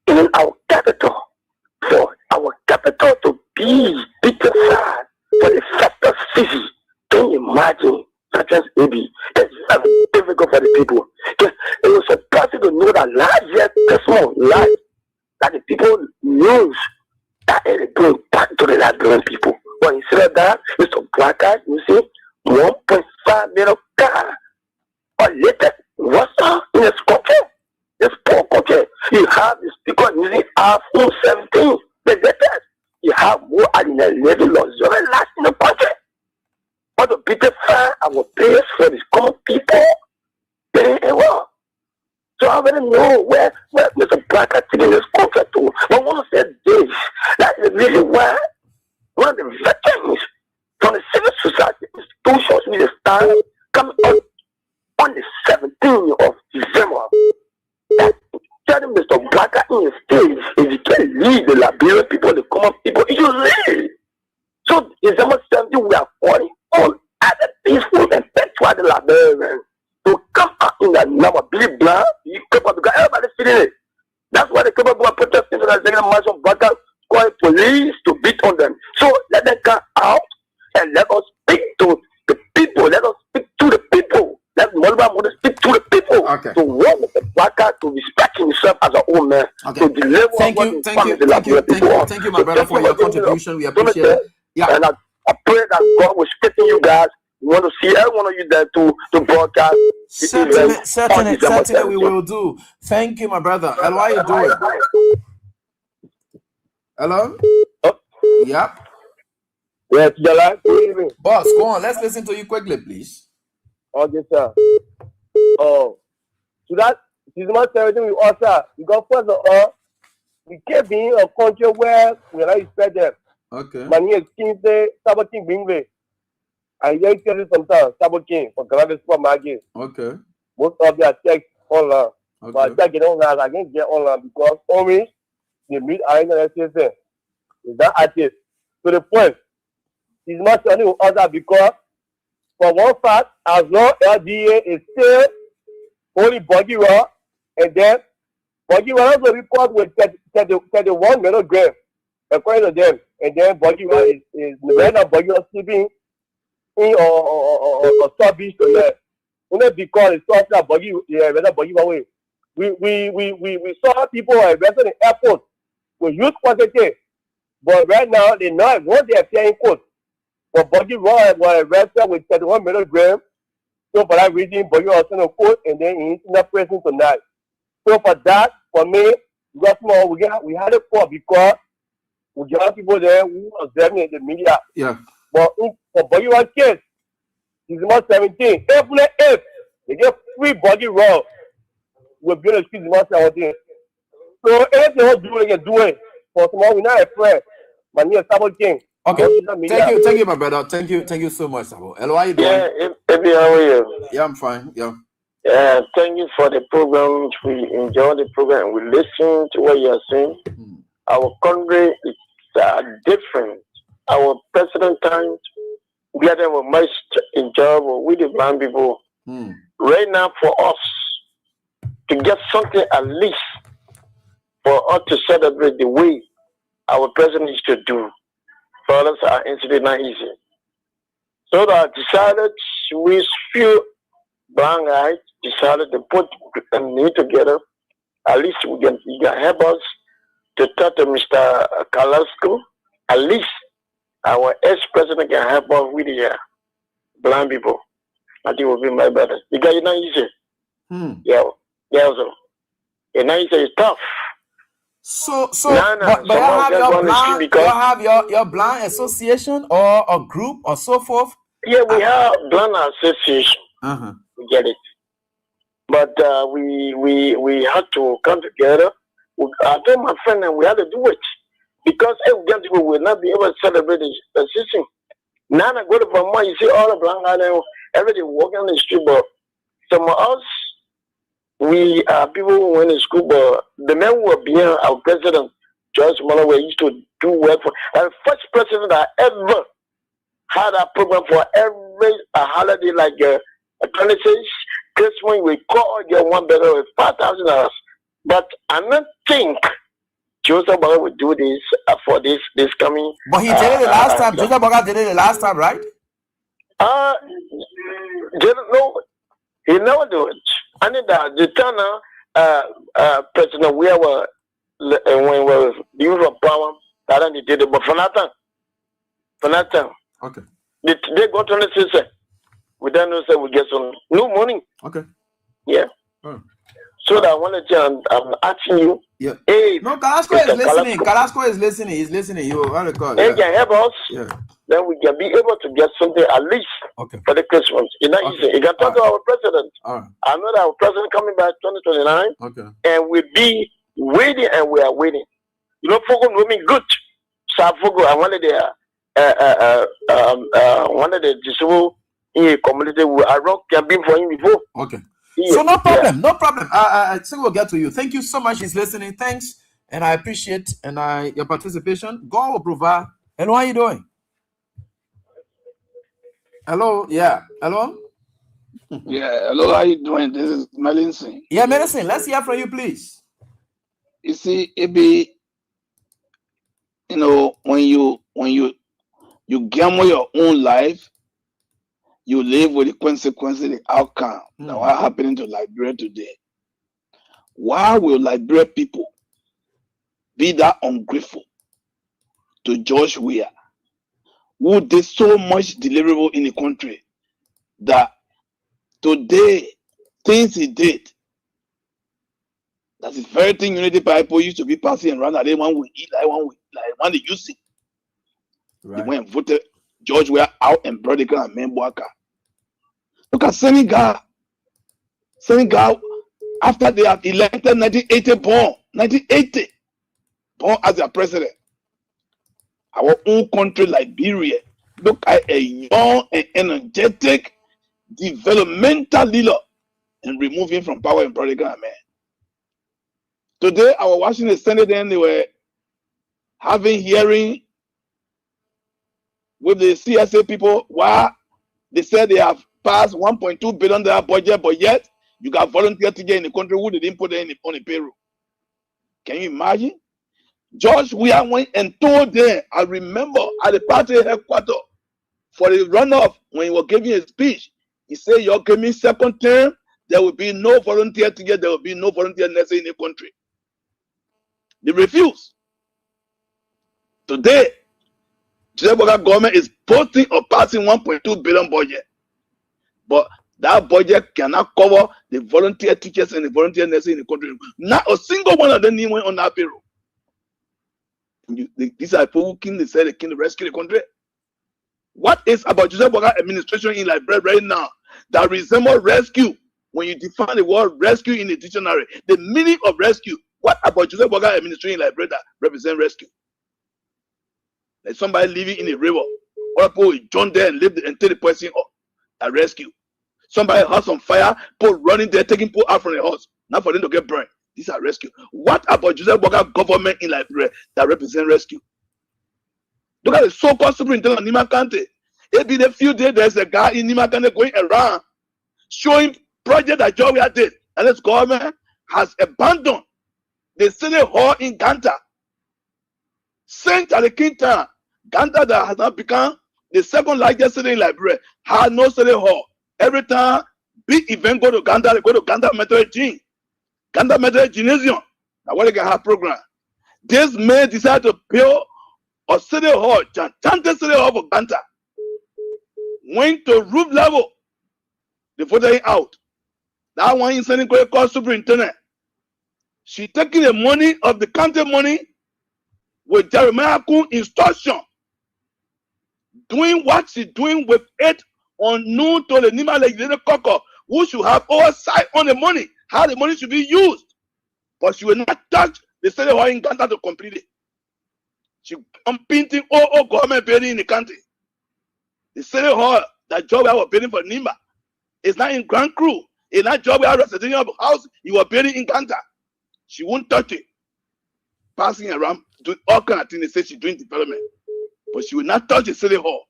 in our capital. For our capital to be beaten aside for the factor city. Can you imagine? Such as maybe it's very difficult for the people. It was surprising to know that last year, this month, that the people knew that it going back to the Liberian people. But instead of that, Mr. Bouaka, you see, 1.5 million cars are later. What's up in this country? This poor country. You have the speaker using iPhone 17. The latest. You have more than 11 luxury last in the country. But to beat the fire, our payers for these common people, they well. So I already know where Mr. Bouaka taking this country to. But one of the days, that's the reason why one of the veterans from the civil society institutions will start coming out on the 17th of December. Telling Mr. Bouaka in his stage, if you can lead the Liberian people, the common people, you should lead. So December 17th, we are calling on other peaceful and peaceful the Liberians to come out in the number. Billy Blanc, you keep up because everybody's feeling it. That's why the people who are protesting to the second march of Bouaka call police to beat on them. So let them come out and let us speak to the people. Let us speak to the people. Let Moluba Modi speak to the people. To work with the Bouaka to respect himself as an old man. To deliver Thank you, my brother, for your contribution. We appreciate it. Yeah. And I pray that God will speak to you guys. We want to see every one of you there to broadcast. Certainly, we will do. Thank you, my brother. Hello, how are you doing? Hello? Oh. Yep. Yes, good evening. Boss, go on. Let's listen to you quickly, please. Okay, sir. Oh, so that is not everything we also. Because first of all, we can't be in a country where we are not expect them. Okay. Many is King say, Saboting Bingway. I hear it sometimes, Saboting for Galavis supermarket. Okay. Most of their text online. Okay. But I check it online, I can't get online because always they meet Arena SSN. Is that active? To the point, it's not only with others because for one fact, as long LDA is still only Buggy Raw, and then Buggy Raw also record with 31 milligram, according to them, and then Buggy Raw is right now Buggy Raw sleeping in or South Beach to there. Only because it's not that Buggy, rather Buggy Raw way. We saw people arrested in airport with huge quantity, but right now they not want their paying code. But Buggy Raw was arrested with 31 milligram. So for that reason, Buggy Raw sent a court and then he's not present tonight. So for that, for me, we had a court because we got people there who was observing in the media. Yeah. But for Buggy Raw case, he's not 17. April 8th, they get free Buggy Raw. We're going to excuse him 17. So anything we're doing, you do it. For tomorrow, we're not afraid. My name is Sabo King. Okay. Thank you, my brother. Thank you so much, Sabo. Hello, how are you doing? Yeah, baby, how are you? Yeah, I'm fine. Yeah. Yeah, thank you for the program. We enjoy the program. We listen to what you are saying. Our country is different. Our president times, we had a much in job with the blind people. Right now, for us to get something at least for us to celebrate the way our president used to do. For us, our incident not easy. So that decided we few blind guys decided to put a knee together. At least you can help us to talk to Mr. Kalasko. At least our ex-president can help us with the blind people. I think it will be my brother. Because it's not easy. Yeah, also. It's not easy, it's tough. But you have your blind association or a group or so forth? Yeah, we have blind association. We get it. But we had to come together. I told my friend that we had to do it. Because young people will not be able to celebrate the system. Now I go to Vermont, you see all the blind guys, everybody walking on the street, but some of us, we are people who went to school, but the men who were behind our president, George Monoway, used to do well for. And first president that ever had a program for every holiday like 26 Christmas. We call get one better with $5,000. But I don't think Joseph Boga would do this for this coming. But he did it the last time. Joseph Boga did it the last time, right? Didn't know. He never do it. I need the Turner president we were when we were using of power. That they did it, but for nothing. Okay. They got on the system. We don't know say we get some new money. Okay. Yeah. So that I wanted to I'm asking you. Yeah. Hey, no, Carrasco is listening. Carrasco is listening. He's listening. You want to call? Hey, can help us. Yeah. Then we can be able to get something at least for the Christmas. You know, you can talk to our president. All right. I know that our president coming back 2029. Okay. And we'll be waiting, and we are waiting. You know, Fogo know me good. So Fogo, I wanted one of the disabled in a community where I rock can be for him before. Okay. So no problem, no problem. I think we'll get to you. Thank you so much. He's listening. Thanks, and I appreciate your participation. God will provide. And how are you doing? Hello, yeah. Hello. Yeah, hello. How you doing? This is Melinson. Yeah, Medicine. Let's hear from you, please. You see, it be, you know, when you gamble your own life, you live with the consequences, the outcome. Now, what happening to Liberia today? Why will Liberia people be that ungrateful to George Weah, who did so much deliverable in the country that today things he did, that's the very thing Unity Bible used to be passing around that they want we eat like one they use it. Right. They went and voted George Weah out and brought the gun and Memboaka. Look at Senegal. After they have elected 1980 born as their president. Our own country, Liberia, look at a young and energetic developmental leader and remove him from power and brought the gun, man. Today, I was watching the Senate and they were having hearing with the CSA people why they said they have passed $1.2 billion budget, but yet you got volunteer teachers in the country who didn't put them on the payroll. Can you imagine? George Weah went and told them, I remember at the party headquarters for the runoff when he was giving his speech, he said, you're giving second term, there will be no volunteer teachers, there will be no volunteer nursing in the country. They refuse. Today, the government is boasting of passing $1.2 billion budget. But that budget cannot cover the volunteer teachers and the volunteer nursing in the country. Not a single one of them went on that payroll. These are people who came, they said they came to rescue the country. What is about Joseph Boga administration in Liberia right now that resembles rescue? When you define the word rescue in the dictionary, the meaning of rescue, what about Joseph Boga administration in Liberia that represents rescue? Like somebody living in a river, or people join there and live and take the person up at rescue. Somebody house on fire, people running there, taking people out from the house, not for them to get burned. These are rescue. What about Joseph Boga government in Liberia that represents rescue? Look at the so-called superintendent of Nima County. It been a few days, there's a guy in Nima County going around showing project that George Weah did, and this government has abandoned the Senate Hall in Ganta. Saint at the King Town, Ganta that has now become the second largest city in Liberia, had no Senate Hall. Every time big event go to Ganta, they go to Ganta Methodist Gym. Ganta Methodist Gymnasium. Now what they can have program. This man decided to build a city hall, gigantic city hall for Ganta. Went to roof level. They voted him out. That one is sending called superintendent. She taking the money of the county money with Jeremiah Kun instruction. Doing what she's doing with it unknown to the Nima legislative caucus, who should have oversight on the money, how the money should be used. But she will not touch the city hall in Ganta to complete it. She painting all government building in the country. The city hall that George Weah was building for Nima is not in Grand Cru. It's not George Weah residential house he was building in Ganta. She won't touch it. passing around, doing all kind of things. They say she's doing development, but she will not touch the city hall.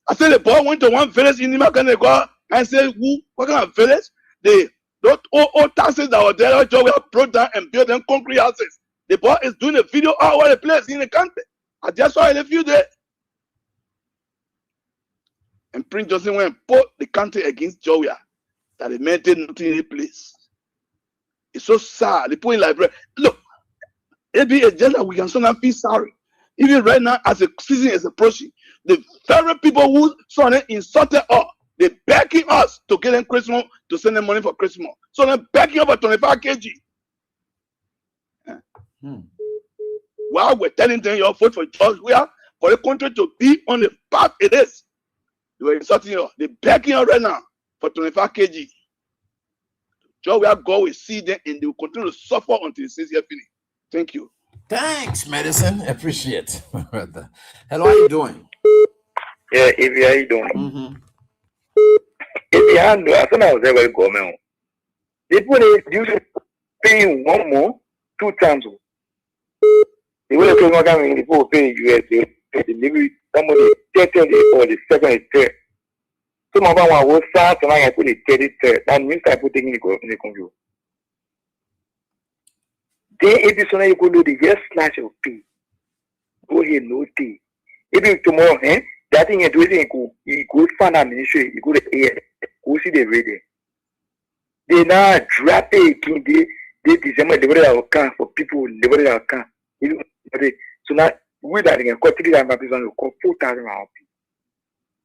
I said the boy went to one village in Nimakane and said, what kind of village? They don't owe taxes that were there, we have brought down and built them concrete houses. The boy is doing a video all over the place in the country. I just saw it a few days. And Prince Johnson went and put the country against Georgia that they maintain nothing in the place. It's so sad. They put in library. Look, maybe it's just that we can sometimes feel sorry. Even right now, as the season is approaching, the very people who saw them insulted us, they're backing us to get them Christmas, to send them money for Christmas. So they're backing up at 25 kg. While we're telling them your vote for George, we are for the country to be on the path it is. They were insulting you. They're backing up right now for 25 kg. George, we are God will see them and they will continue to suffer until the season finish. Thank you. Thanks, Medicine. Appreciate. Hello, how you doing? Yeah, if how you doing? If you handle, I thought I was ever going. People usually paying one more, 2 times. They will pay more than people pay US. They deliver somebody 30 or the second is third. Some of them will start and I put it 33rd. That means I put it in the computer. Then if it's only you could do the just slash of P. Go here, no T. Even tomorrow, that thing you're doing, you go find a ministry, you go to air, go see the radio. They now drop it in the December, they will account for people, they will account. So now, we that in a quarter time, I call 4,000 RP.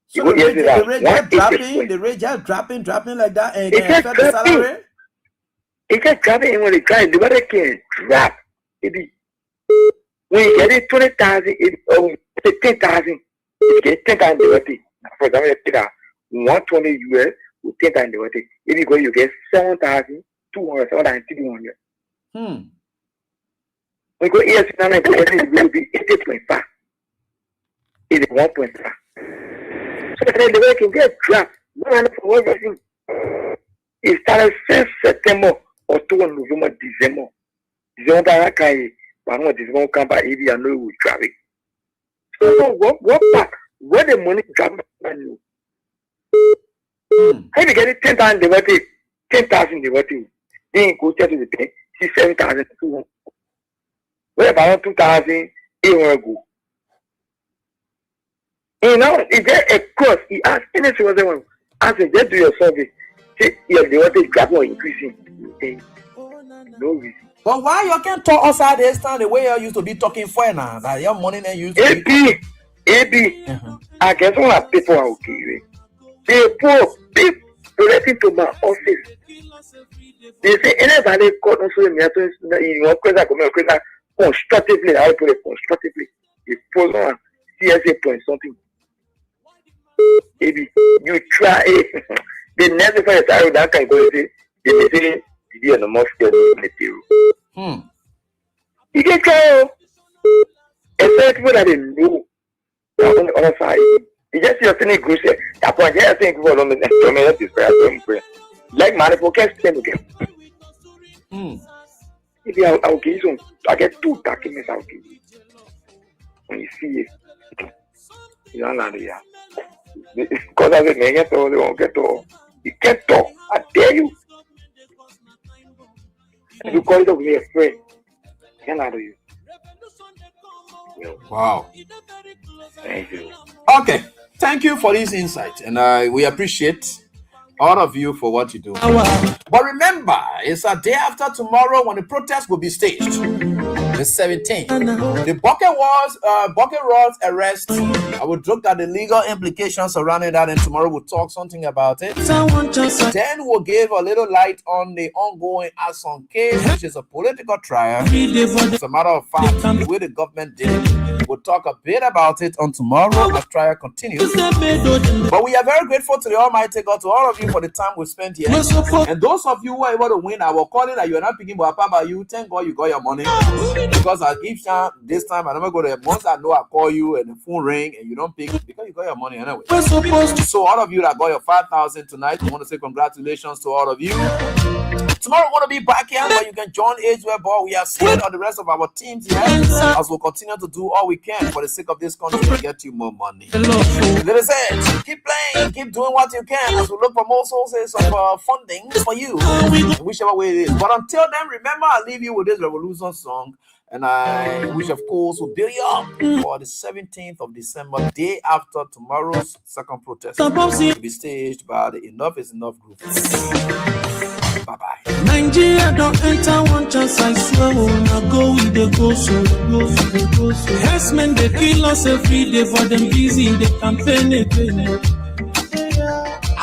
So the rate just dropping like that, and affect the salary? It just dropping when they try, the weather can drop. Maybe when you get it 20,000, it's 10,000. You get 10,000 the weather. For example, you get 120 US with 10,000 the weather. If you go, you get 7,200, 7,300. When you go here, it will be 80.5. It's 1.5. So the weather can get dropped. It started since September. October, November, December. December, December come by EV and no with traffic. So what part? Where the money drop? How you get it 10,000 divided, 10,000 divided? Then go to the thing, 7,200. Where about 2,800 go? And now, if there a cost, he asks anything was one. Ask him, just do your survey. See, your divided drop or increasing. No reason. But why you can't talk outside this time the way you used to be talking for now? That your money and used to be. I guess all the people are okay. They poor people relating to my office. They say anybody caught also in your constructively. I put it constructively. They follow on CSA point something. Maybe you try it. They never find a salary that can go say they may say you no more scared of material. You can try. Except people that they know on the other side. You just see your thing grocery. That point, I think people don't make this like money for cash spend again. Maybe I'll give you some. I get 2 documents I'll give you. When you see it, you don't know the because I said, they won't get all. You can't talk. I dare you. You call it of me a friend. Can I do you? Wow. Thank you. Okay. Thank you for this insight. And we appreciate all of you for what you do. But remember, it's a day after tomorrow when the protest will be staged. The 17th. The Bucket Rods arrest. I will look at the legal implications surrounding that, and tomorrow we'll talk something about it. Then we'll give a little light on the ongoing Action case, which is a political trial. As a matter of fact, the way the government did it. We'll talk a bit about it on tomorrow as trial continues. But we are very grateful to the Almighty God, to all of you for the time we spent here. And those of you who are able to win, I will call it that you are not picking about you. Thank God you got your money. Because I give time this time, I never go there. Once I know I call you and the phone ring and you don't pick because you got your money anyway. So all of you that got your 5,000 tonight, I want to say congratulations to all of you. Tomorrow we're going to be back here, but you can join Edgeware Ball. We are seeing on the rest of our teams here as we'll continue to do all we can for the sake of this country to get you more money. Let us say, keep playing, keep doing what you can as we look for more sources of funding for you, whichever way it is. But until then, remember, I'll leave you with this Revolution song. And I wish, of course, will build you up for the 17th of December, day after tomorrow's second protest, to be staged by the Enough is Enough group. Bye-bye. Nigeria don't enter one chance, I swear, now go with the go so. Herdsmen, they kill us every day for them busy, they campaign it.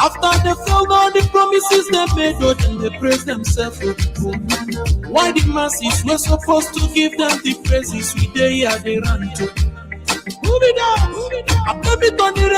After they failed all the promises they made, then they praise themselves. Why the masses were supposed to give them the praises we they run to? Move it down. I'm coming on the